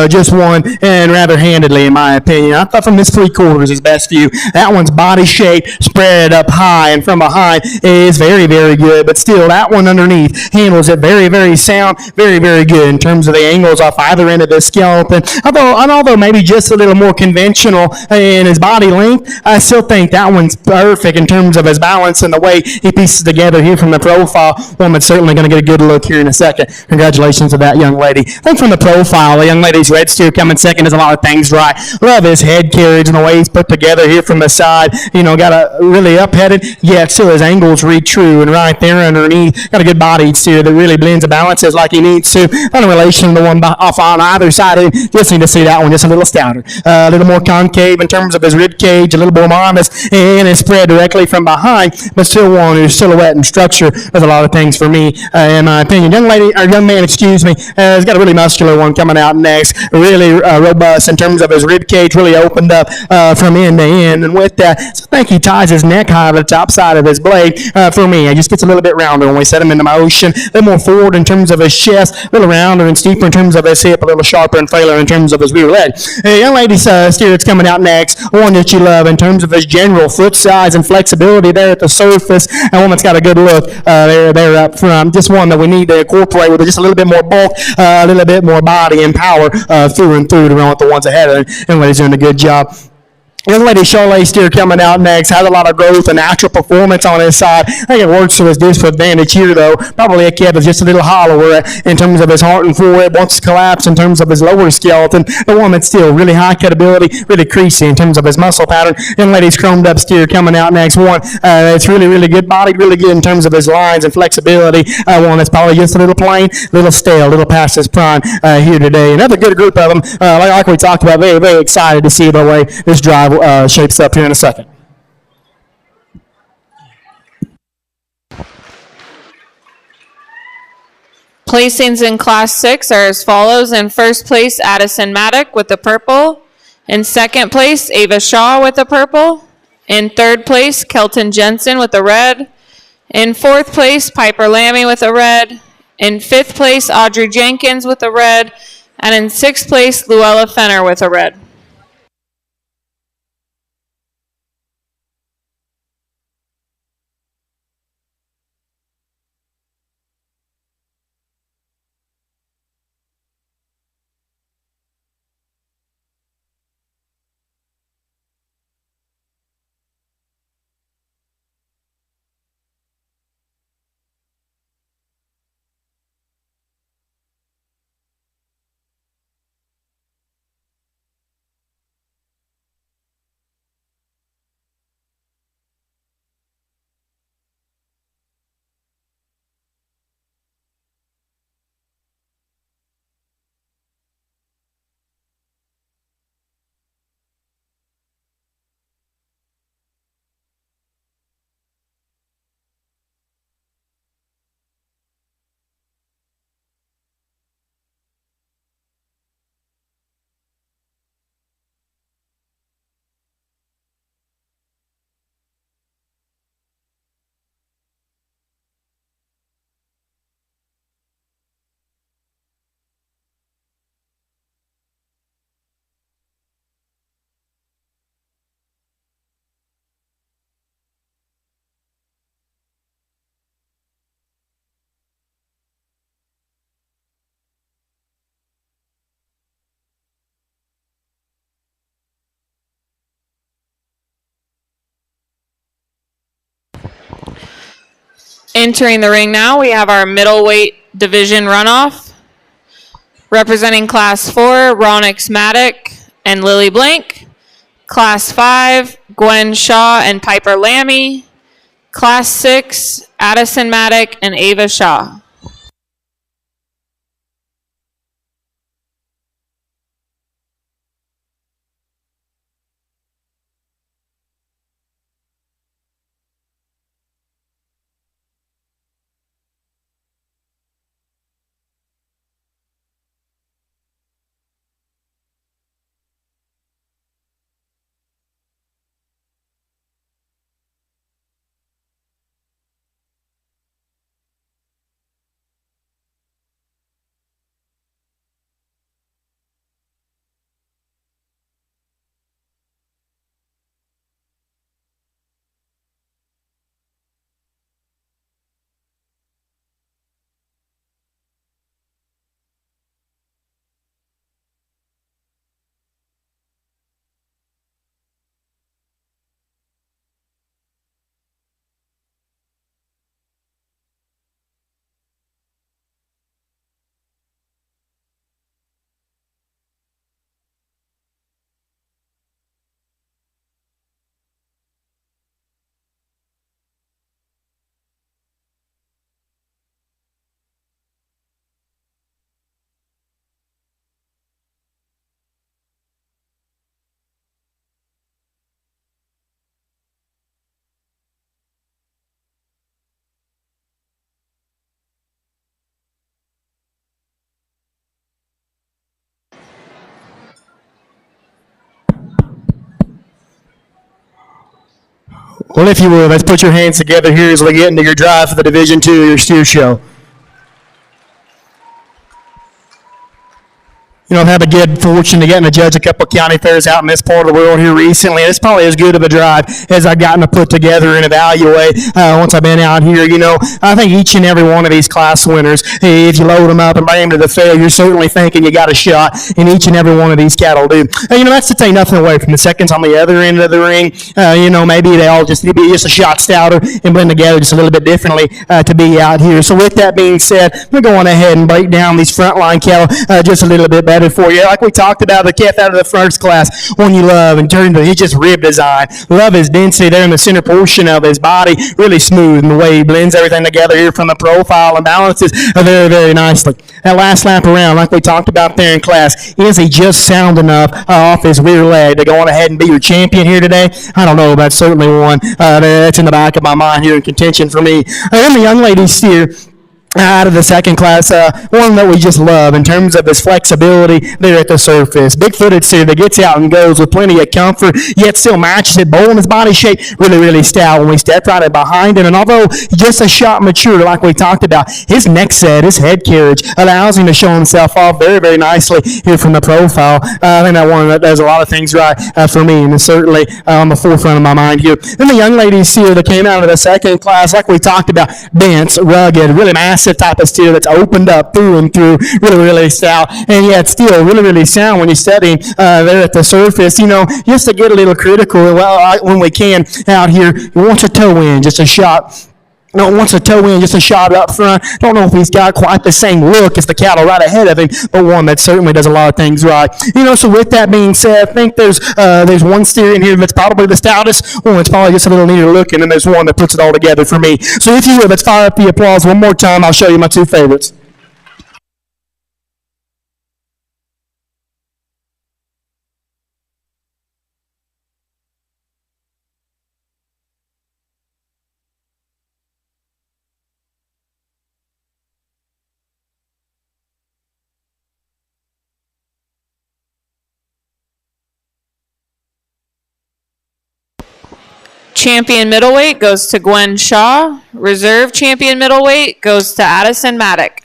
just won and rather handedly, in my opinion. I thought from this three quarters is best view. That one's body shape spread up high and from behind is very, very good. But still, that one underneath handles it very, very sound, very, very good in terms of the angles off either end of the skeleton. Although maybe just a little more conventional in his body length, I still think that one's perfect in terms of his balance and the way he pieces together here from the profile. Woman's certainly going to get a good look here in a second. Congratulations to that young lady. I think from the profile, the young lady's red steer coming second does a lot of things right. Love his head carriage and the way he's put together here from the side. Got a really up-headed, yet still his angles read true. And right there underneath, got a good body steer that really blends the balances like he needs to. Not in relation to the one off on either side. Just need to see that one just a little stouter. A little more concave in terms of his rib cage, a little more modest, and it's spread directly from behind, but still one whose silhouette and structure does a lot of things for me, in my opinion. Young man, has got a really muscular one coming out next, really robust in terms of his rib cage, really opened up from end to end, and with that, so I think he ties his neck high to the top side of his blade. For me, he just gets a little bit rounder when we set him into motion, a little more forward in terms of his chest, a little rounder and steeper in terms of his hip, a little sharper and frailer in terms of his rear leg. Young lady's steer that's coming out next, one that you love in terms of his general foot size and flexibility there at the surface. And one that's got a good look there up front. Just one that we need to incorporate with just a little bit more bulk, a little bit more body and power through and through to run with the ones ahead of him. Young lady's doing a good job. Young lady Charlotte Steer coming out next, has a lot of growth and natural performance on his side. I think it works to his disadvantage here, though. Probably a kid that's just a little hollower in terms of his heart and forehead, wants to collapse in terms of his lower skeleton. The one that's still really high cutability, really creasy in terms of his muscle pattern. Young lady's chromed up steer coming out next. One that's really, really good body, really good in terms of his lines and flexibility. One that's probably just a little plain, a little stale, a little past his prime here today. Another good group of them, like we talked about, very, very excited to see the way this drive shapes up here in a second. Placings in Class 6 are as follows. In first place, Addison Maddock with the purple. In second place, Ava Shaw with the purple. In third place, Kelton Jensen with the red. In fourth place, Piper Lammy with the red. In fifth place, Audrey Jenkins with the red. And in sixth place, Luella Fenner with a red. Entering the ring now, we have our middleweight division runoff. Representing Class 4, Ronix Maddock and Lily Blank. Class 5, Gwen Shaw and Piper Lammy. Class 6, Addison Maddock and Ava Shaw. Well, if you would, let's put your hands together here as we get into your drive for the Division II, your steer show. You know, I've had the good fortune to get to judge a couple of county fairs out in this part of the world here recently. It's probably as good of a drive as I've gotten to put together and evaluate once I've been out here. You know, I think each and every one of these class winners, if you load them up and bring them to the fair, you're certainly thinking you got a shot, and each and every one of these cattle do. You know, that's to take nothing away from the seconds on the other end of the ring. You know, maybe they all just be just a shot stouter and blend together just a little bit differently to be out here. So with that being said, we're going ahead and break down these frontline cattle just a little bit better for you. Like we talked about, the calf out of the first class, one you love, in terms of his just rib design. Love his density there in the center portion of his body, really smooth in the way he blends everything together here from the profile and balances very, very nicely. That last lap around, like we talked about there in class, is he just sound enough off his rear leg to go on ahead and be your champion here today? I don't know, but certainly one that's in the back of my mind here in contention for me. And the young lady steer out of the second class, one that we just love in terms of his flexibility there at the surface. Big-footed steer that gets out and goes with plenty of comfort, yet still matches it. Bowl in his body shape, really, really stout when we step right in behind him. And although just a shot mature, like we talked about, his neck set, his head carriage allows him to show himself off very, very nicely here from the profile. I think that one that does a lot of things right for me, and is certainly on the forefront of my mind here. Then the young lady steer that came out of the second class, like we talked about, dense, rugged, really massive type of steer that's opened up through and through, really, really stout, and yet still really, really sound when you're studying there at the surface. You know, just to get a little critical, when we can out here, he wants a toe in, just a shot. No, wants a toe in, just a shot up front. Don't know if he's got quite the same look as the cattle right ahead of him, but one that certainly does a lot of things right. You know, so with that being said, I think there's one steer in here that's probably the stoutest. One that's probably just a little neater looking, and there's one that puts it all together for me. So if you would, let's fire up the applause one more time. I'll show you my two favorites. Champion middleweight goes to Gwen Shaw. Reserve champion middleweight goes to Addison Maddock.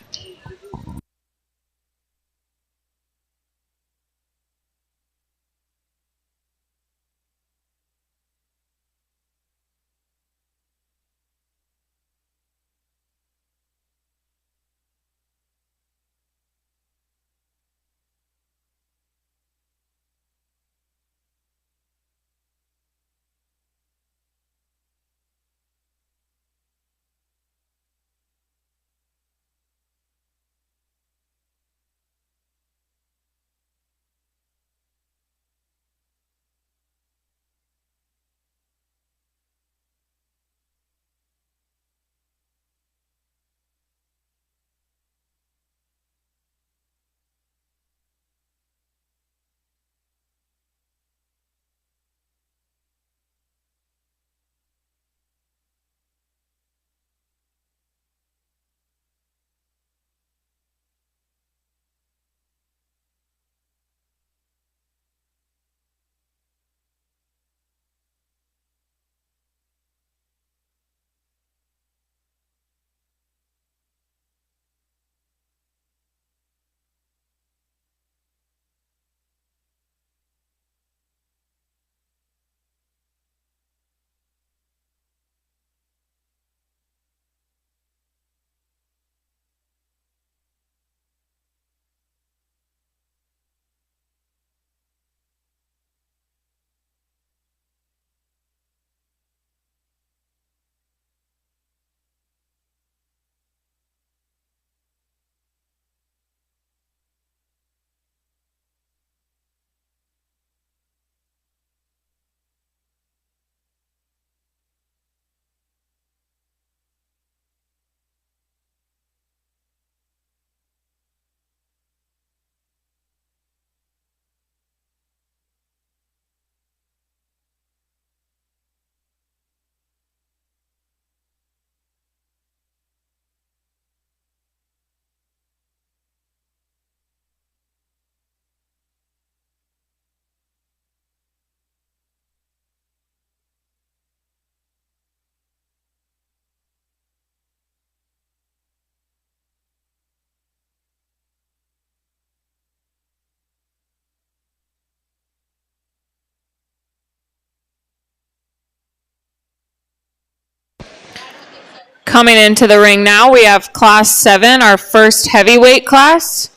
Coming into the ring now, we have Class 7, our first heavyweight class.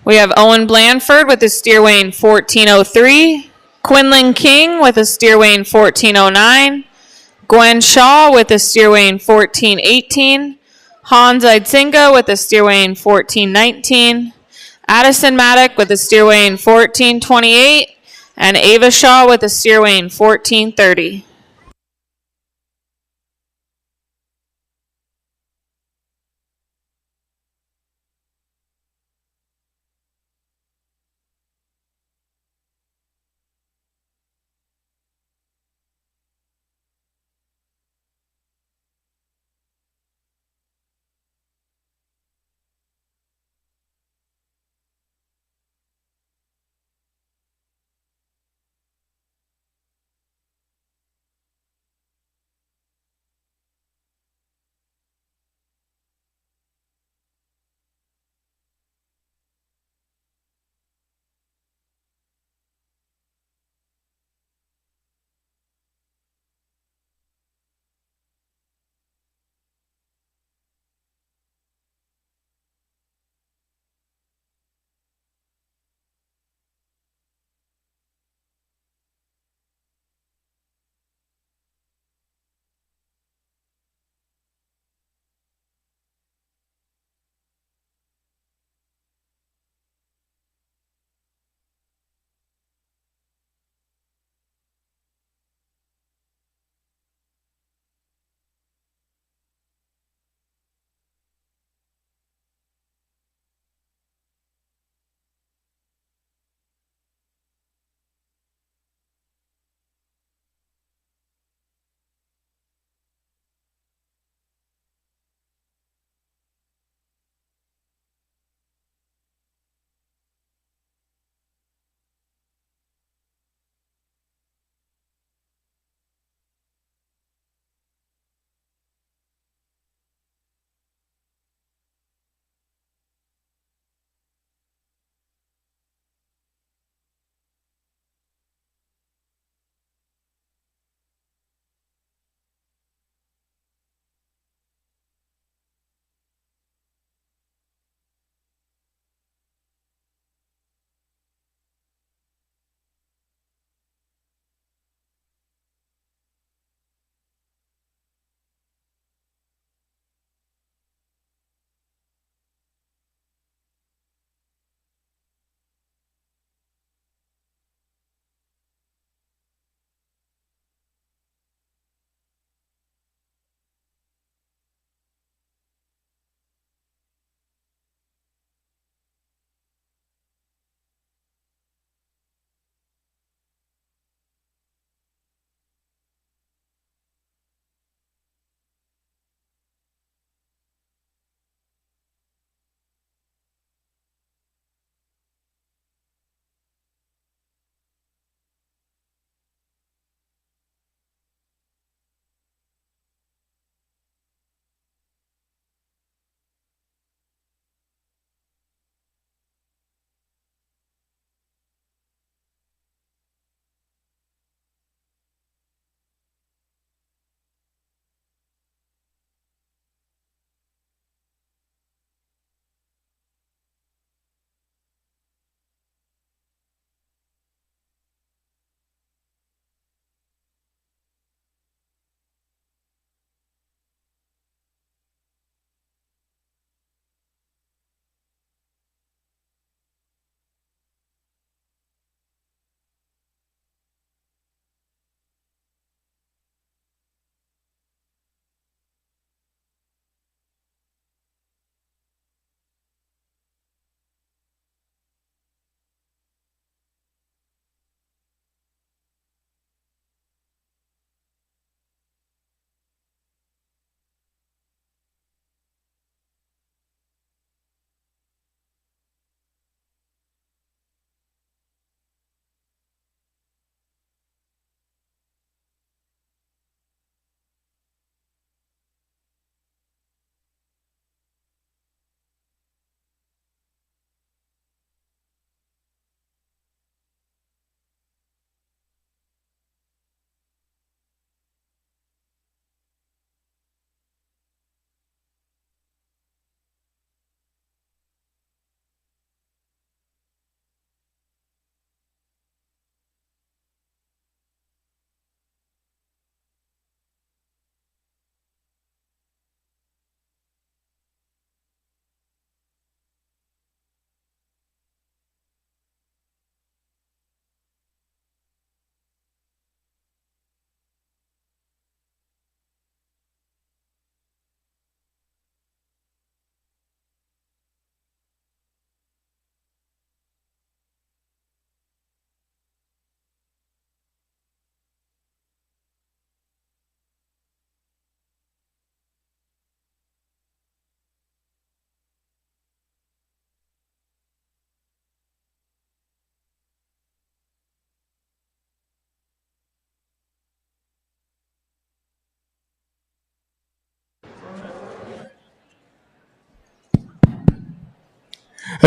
We have Owen Blandford with a steer weighing 1403, Quinlan King with a steer weighing 1409, Gwen Shaw with a steer weighing 1418, Hans Eidsinga with a steer weighing 1419, Addison Maddock with a steer weighing 1428, and Ava Shaw with a steer weighing 1430.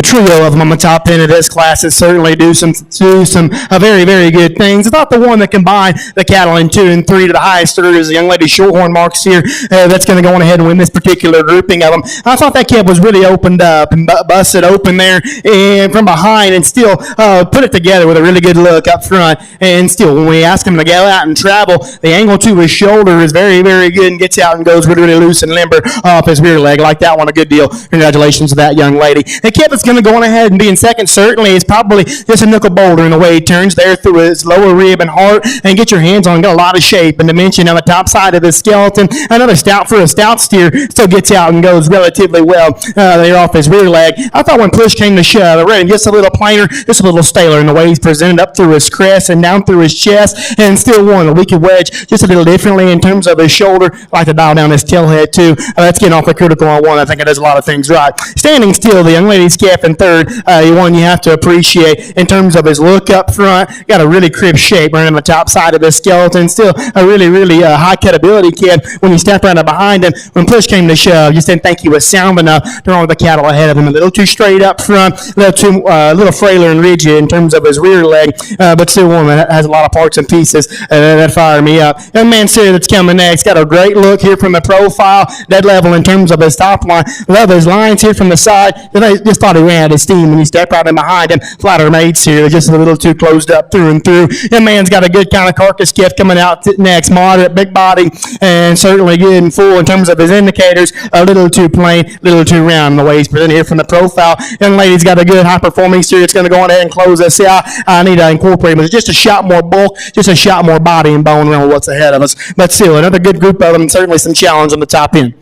a trio of them on the top end of this class that certainly do some very, very good things. I thought the one that combined the cattle in 2 and 3 to the highest third is the young lady Shorthorn Marks here. That's going to go on ahead and win this particular grouping of them. I thought that kid was really opened up and busted open there and from behind and still put it together with a really good look up front. And still, when we ask him to go out and travel, the angle to his shoulder is very, very good and gets out and goes really, really loose and limber off his rear leg. Like that one, a good deal. Congratulations to that young lady. The kid that's going to go on ahead and be in second certainly is probably just a nickel boulder in the way he turns there through his lower rib and heart and get your hands on. Got a lot of shape and dimension on the top side of his skeleton. Another stout for a stout steer. Still gets out and goes relatively well there off his rear leg. I thought when push came to shove, it ran just a little plainer, just a little staler in the way he's presented up through his crest and down through his chest, and still won a wicked wedge just a little differently in terms of his shoulder. I like to dial down his tailhead too. That's getting off the critical on one. I think it does a lot of things right. Standing still, the young lady's calf in third. One you have to appreciate in terms of his look up front. Got a really crib shape running on the top side of his skeleton. Still a really, really high cut ability kid. When you step around behind him, when push came to shove, just didn't think he was sound enough to run with the cattle ahead of him. A little too straight up front, a little frailer and rigid in terms of his rear leg, but still one that has a lot of parts and pieces that fire me up. Young man Siri that's coming next got a great look here from the profile, dead level in terms of his top line. Love his lines here from the side. I just thought he ran out of steam when he stepped right in behind him. Flatter mates here, just a little too closed up through and through. Young man's got a good kind of carcass gift coming out next, moderate, big body, and certainly good and full in terms of his indicators. A little too plain, a little too round the way he's presented here from the profile. Young lady's got a good high-performing steer. It's going to go on ahead and close this out. I need to incorporate him with just a shot more bulk, just a shot more body and bone around what's ahead of us. But still, another good group of them, certainly some challenge on the top end.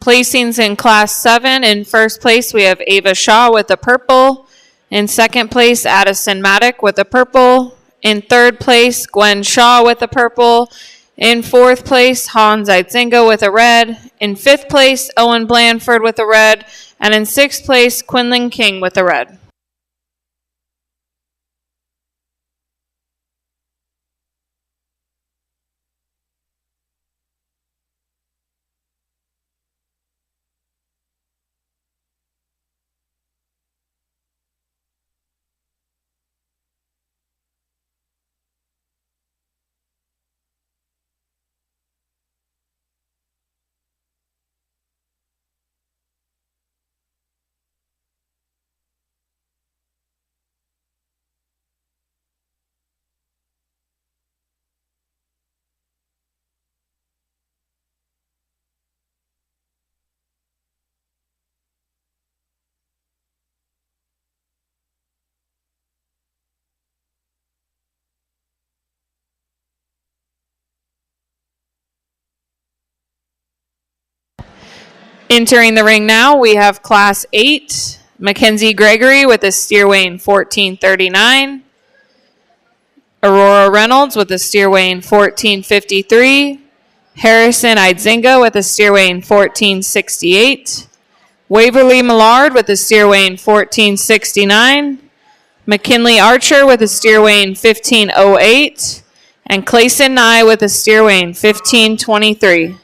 Placings in Class 7. In first place, we have Ava Shaw with the purple. In second place, Addison Maddock with the purple. In third place, Gwen Shaw with the purple. In fourth place, Hans Eitzinga with a red. In fifth place, Owen Blandford with a red. And in sixth place, Quinlan King with a red. Entering the ring now, we have Class 8, Mackenzie Gregory with a steer weighing 1439. Aurora Reynolds with a steer weighing 1453. Harrison Eitzinga with a steer weighing 1468. Waverly Millard with a steer weighing 1469. McKinley Archer with a steer weighing 1508. And Clayson Nye with a steer weighing 1523.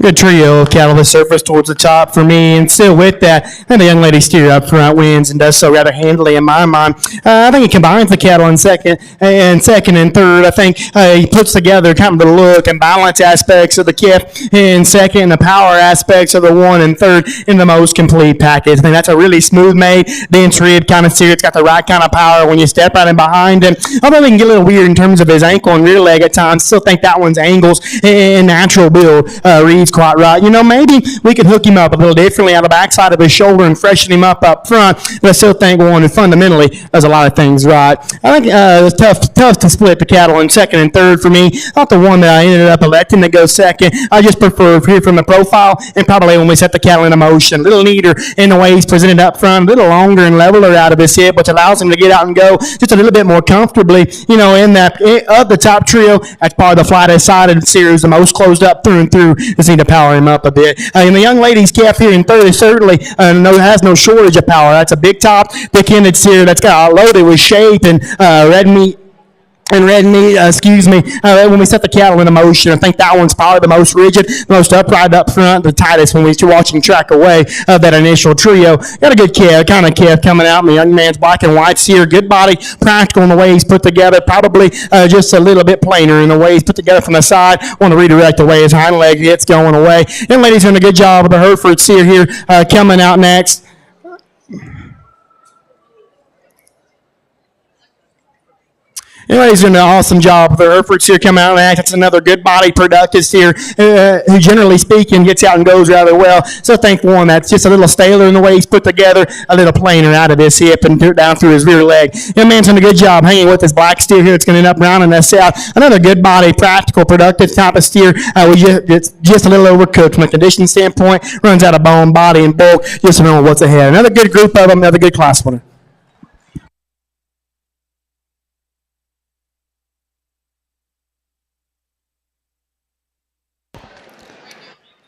Good trio of cattle that surface towards the top for me, and still with that, and the young lady steer up front wins and does so rather handily in my mind. I think he combines the cattle in second and third. I think he puts together kind of the look and balance aspects of the kip in second, and the power aspects of the one and third in the most complete package. I think that's a really smooth made, dense rib kind of steer. It's got the right kind of power when you step right in behind him. Although he can get a little weird in terms of his ankle and rear leg at times, still think that one's angles and natural build reads quite right. You know, maybe we could hook him up a little differently on the backside of his shoulder and freshen him up front, but I still think one fundamentally does a lot of things right. I think it's tough to split the cattle in second and third for me. Not the one that I ended up electing to go second. I just prefer here from the profile and probably when we set the cattle in motion. A little neater in the way he's presented up front, a little longer and leveler out of his hip, which allows him to get out and go just a little bit more comfortably. You know, in that of the top trio, that's probably the flattest side of the series, the most closed up through and through. Just need to power him up a bit. And the young lady's calf here in third is certainly has no shortage of power. That's a big top, thick-ended steer that's got loaded with shape and red meat. When we set the cattle in motion, I think that one's probably the most rigid, the most upright up front, the tightest when we're watching track away of that initial trio. Got a good calf, kind of calf coming out in the young man's black and white steer. Good body, practical in the way he's put together, probably just a little bit plainer in the way he's put together from the side. Want to redirect the way his hind leg gets going away. Young lady's doing a good job of the Hereford steer here coming out next. Anyways, doing an awesome job with the Hereford steer coming out and act. That's another good body, productive steer who, generally speaking, gets out and goes rather well. So I think one that's just a little staler in the way he's put together, a little plainer out of his hip and down through his rear leg. Young man's doing a good job hanging with his black steer here. It's going to end up rounding us out. Another good body, practical, productive type of steer. It's just a little overcooked from a condition standpoint. Runs out of bone, body, and bulk. Just to know what's ahead. Another good group of them. Another good class winner.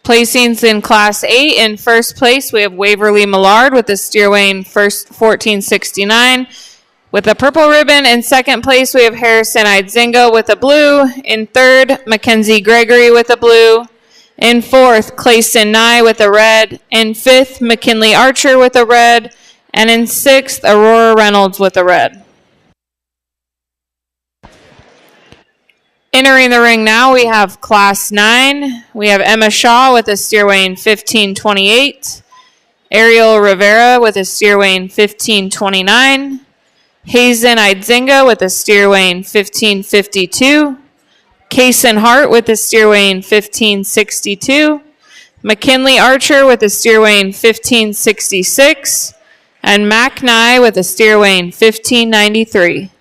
Placings in Class 8. In first place, we have Waverly Millard with the steer weighing 1469 with a purple ribbon. In second place, we have Harrison Idzinga with a blue. In third, Mackenzie Gregory with a blue. In fourth, Clayson Nye with a red. In fifth, McKinley Archer with a red. And in sixth, Aurora Reynolds with a red. Entering the ring now, we have Class 9. We have Emma Shaw with a steer weighing 1528. Ariel Rivera with a steer weighing 1529. Hazen Idzinga with a steer weighing 1552. Kaysen Hart with a steer weighing 1562. McKinley Archer with a steer weighing 1566. And Mac Nye with a steer weighing 1593.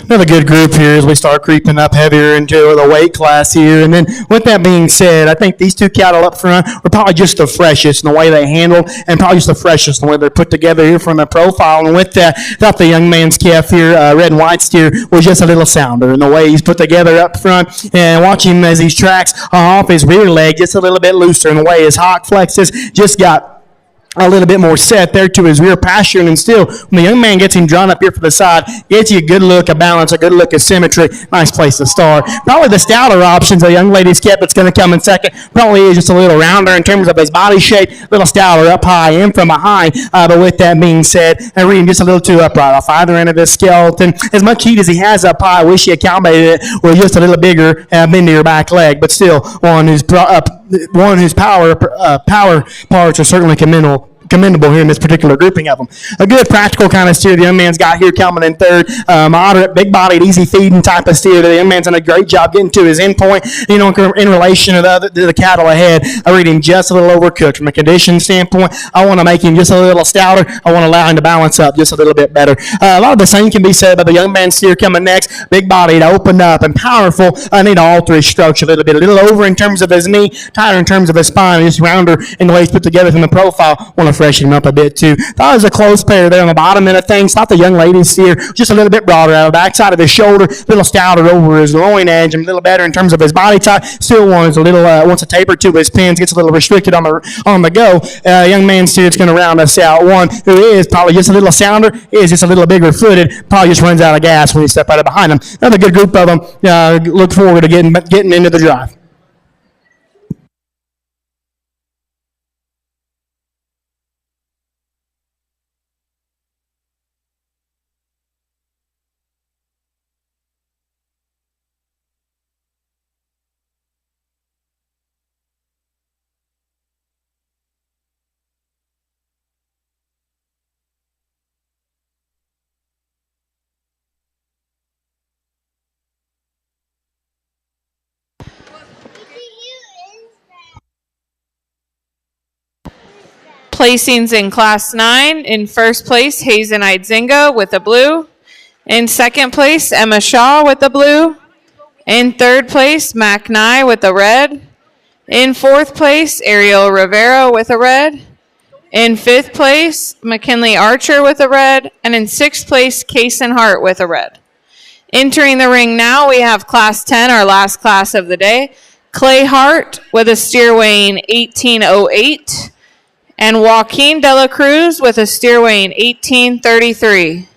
Another good group here as we start creeping up heavier into the weight class here. And then with that being said, I think these two cattle up front are probably just the freshest in the way they handle, and probably just the freshest in the way they're put together here from the profile. And with that, I thought the young man's calf here, red and white steer, was just a little sounder in the way he's put together up front. And watch him as he tracks off his rear leg just a little bit looser in the way his hock flexes just got a little bit more set there to his rear pasture, and still, when the young man gets him drawn up here for the side, gets you a good look of balance, a good look of symmetry. Nice place to start. Probably the stouter options the young lady's kept that's going to come in second probably is just a little rounder in terms of his body shape, a little stouter up high and from behind. But with that being said, I read him just a little too upright off either end of his skeleton. As much heat as he has up high, I wish he accommodated it with just a little bigger, bendier back leg. But still, one whose power parts are certainly commendable here in this particular grouping of them. A good practical kind of steer the young man's got here coming in third. Moderate, big-bodied, easy feeding type of steer. The young man's done a great job getting to his end point. You know, in relation to the cattle ahead, I read him just a little overcooked. From a condition standpoint, I want to make him just a little stouter. I want to allow him to balance up just a little bit better. A lot of the same can be said about the young man's steer coming next. Big-bodied, opened up, and powerful. I need to alter his structure a little bit. A little over in terms of his knee, tighter in terms of his spine, just rounder in the way he's put together from the profile. Want to freshen him up a bit too. Thought it was a close pair there on the bottom end of things. Thought the young lady's steer just a little bit broader out of the backside of his shoulder, a little stouter over his loin edge, and a little better in terms of his body type. Still wants a taper to his pins, gets a little restricted on the go. Young man's steer is going to round us out. One who is probably just a little sounder, is just a little bigger footed, probably just runs out of gas when you step out of behind him. Another good group of them. Look forward to getting into the drive. Placings in Class 9. In first place, Hazen Idzinga with the blue. In second place, Emma Shaw with the blue. In third place, Mac Nye with the red. In fourth place, Ariel Rivera with a red. In fifth place, McKinley Archer with a red. And in sixth place, Kason Hart with a red. Entering the ring now, we have Class 10, our last class of the day. Clay Hart with a steer weighing 1808. And Joaquin De La Cruz with a steer weighing 1833.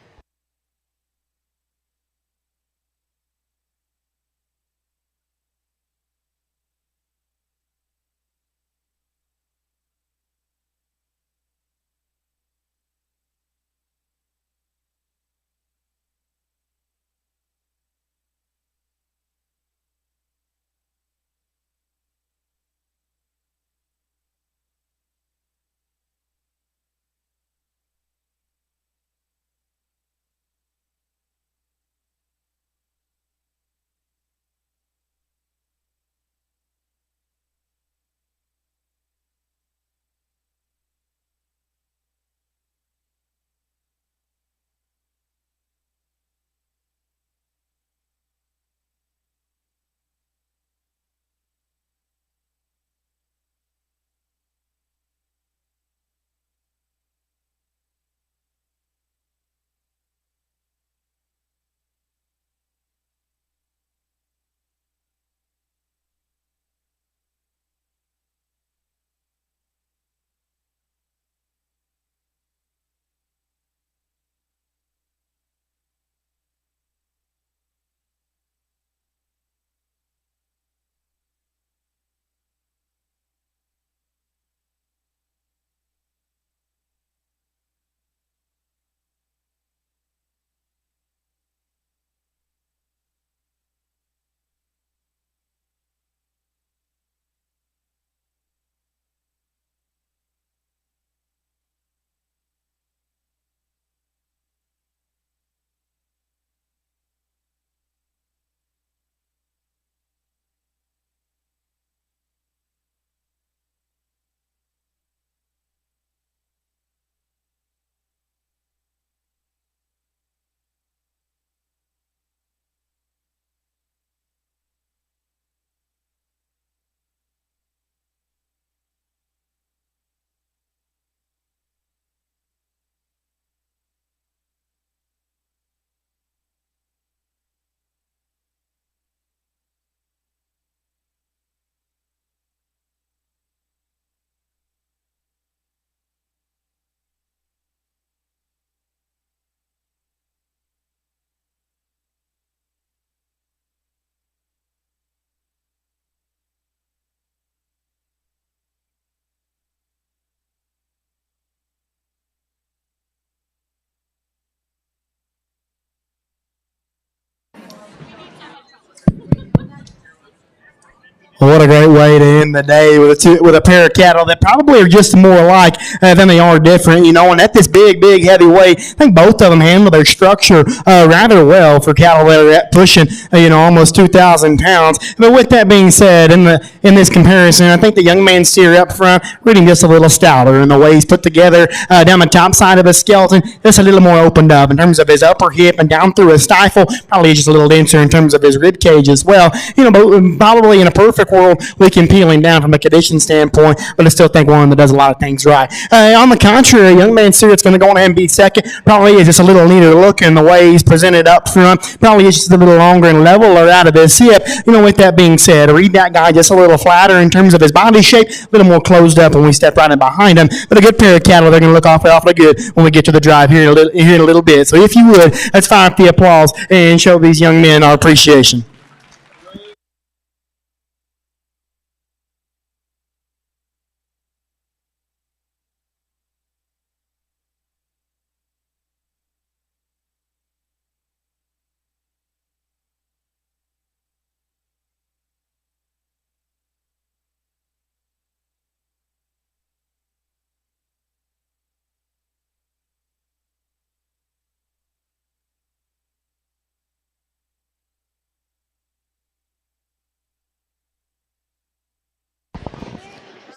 Well, what a great way to end the day with a pair of cattle that probably are just more alike than they are different, and at this big, heavy weight, I think both of them handle their structure rather well for cattle that are pushing, almost 2,000 pounds. But with that being said, in this comparison, I think the young man steer up front, reading just a little stouter in the way he's put together down the top side of his skeleton, just a little more opened up in terms of his upper hip and down through his stifle, probably just a little denser in terms of his rib cage as well. But probably in a perfect world, we can peel him down from a condition standpoint, but I still think one that does a lot of things right. On the contrary, young man Stewart's going to go ahead and be second. Probably is just a little neater look in the way he's presented up front. Probably is just a little longer and leveler out of his hip. With that being said, read that guy just a little flatter in terms of his body shape, a little more closed up when we step right in behind him. But a good pair of cattle, they're going to look awfully good when we get to the drive here in a little bit. So if you would, let's fire up the applause and show these young men our appreciation.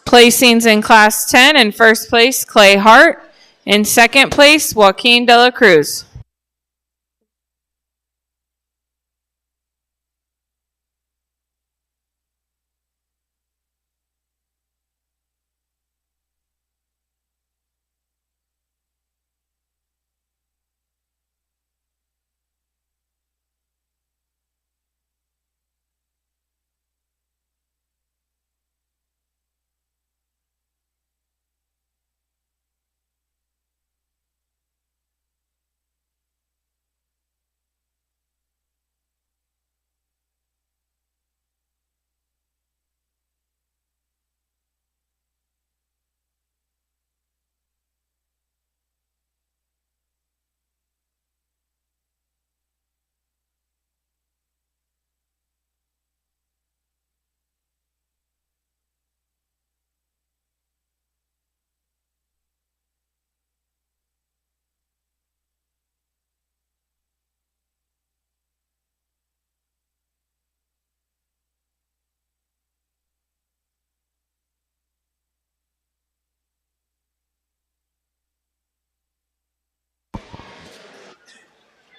Placings in Class 10. In first place, Clay Hart. In second place, Joaquin De La Cruz.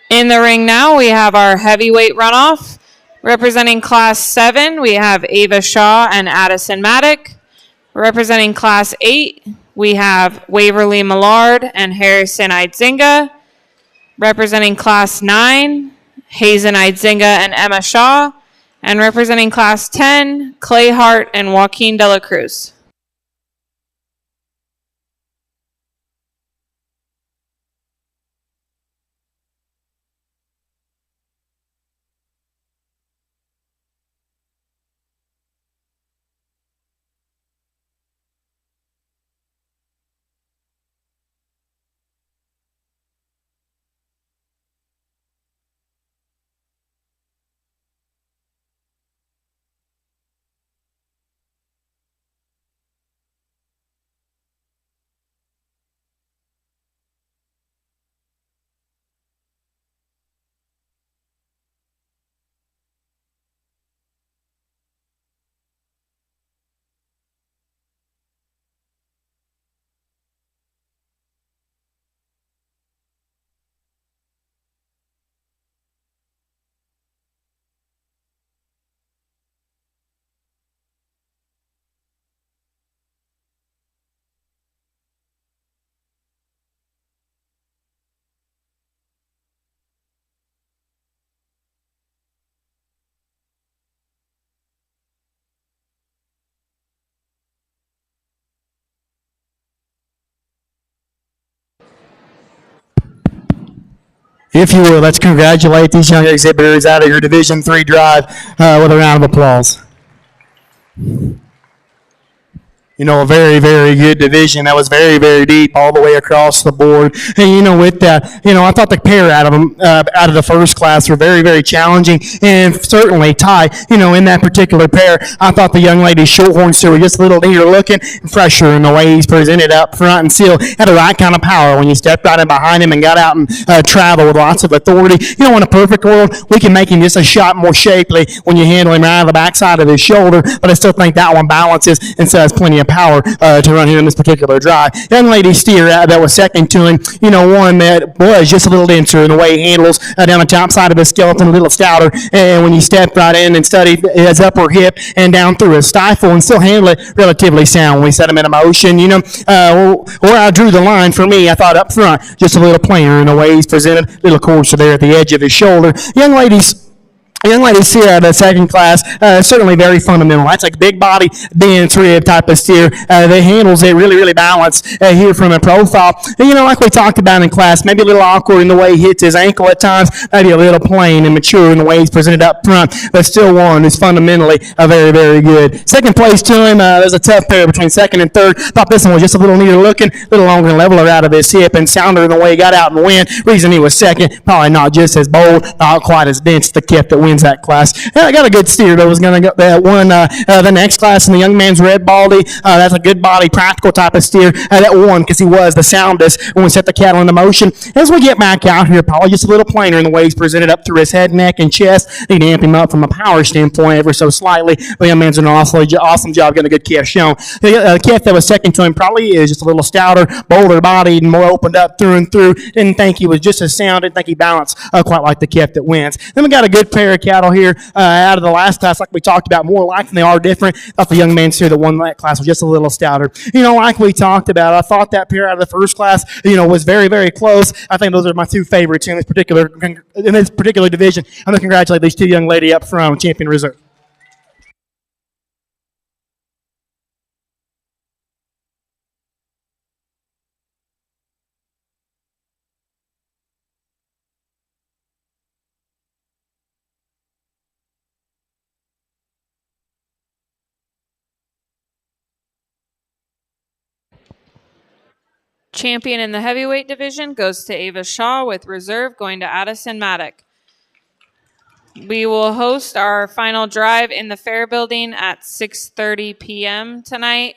In the ring now, we have our heavyweight runoff. Representing Class 7, we have Ava Shaw and Addison Maddock. Representing Class 8, we have Waverly Millard and Harrison Idzinga. Representing Class 9, Hazen Idzinga and Emma Shaw. And representing Class 10, Clay Hart and Joaquin De La Cruz. If you will, let's congratulate these young exhibitors out of your Division III drive with a round of applause. A very, very good division. That was very, very deep all the way across the board. And, with that, I thought the pair out of them, out of the first class were very, very challenging. And certainly, Ty, in that particular pair, I thought the young lady Shorthorn steer was just a little neater looking, fresher in the way he's presented up front, and still had the right kind of power when you stepped right in behind him and got out and traveled with lots of authority. In a perfect world, we can make him just a shot more shapely when you handle him right on the backside of his shoulder, but I still think that one balances and still has plenty of power to run here in this particular drive. Young lady steer that was second to him, one that was just a little denser in the way he handles down the top side of his skeleton, a little stouter, and when you step right in and study his upper hip and down through his stifle and still handle it relatively sound when we set him in motion, where I drew the line for me, I thought up front, just a little plainer in the way he's presented, a little coarser there at the edge of his shoulder. Young lady steer out of the second class, certainly very fundamental. That's like big body, dense rib type of steer. That handles it really, really balanced here from a profile. And, like we talked about in class, maybe a little awkward in the way he hits his ankle at times, maybe a little plain and mature in the way he's presented up front, but still one who's fundamentally very, very good. Second place to him, there's a tough pair between second and third. Thought this one was just a little neater looking, a little longer and leveler out of his hip and sounder in the way he got out and win. Reason he was second, probably not just as bold, not quite as dense, the Kip that wins that class. I got a good steer that was going to go that won the next class in the young man's red baldy. That's a good body, practical type of steer that won because he was the soundest when we set the cattle into motion. As we get back out here, probably just a little plainer in the way he's presented up through his head, neck, and chest. Need to amp him up from a power standpoint ever so slightly. But young man's doing an awesome job getting a good calf shown. The calf that was second to him probably is just a little stouter, bolder bodied, and more opened up through and through. Didn't think he was just as sound. Didn't think he balanced quite like the calf that wins. Then we got a good pair of cattle here out of the last class, like we talked about, more alike than they are different. I thought the young man steer that won that class was just a little stouter. Like we talked about, I thought that pair out of the first class, was very, very close. I think those are my two favorites in this particular division. I'm going to congratulate these two young ladies up front on Champion Reserve. Champion in the heavyweight division goes to Ava Shaw, with reserve going to Addison Maddock. We will host our final drive in the fair building at 6:30 p.m. tonight.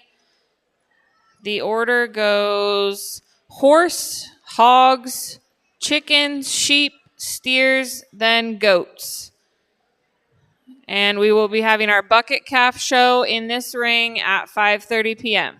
The order goes horse, hogs, chickens, sheep, steers, then goats. And we will be having our bucket calf show in this ring at 5:30 p.m.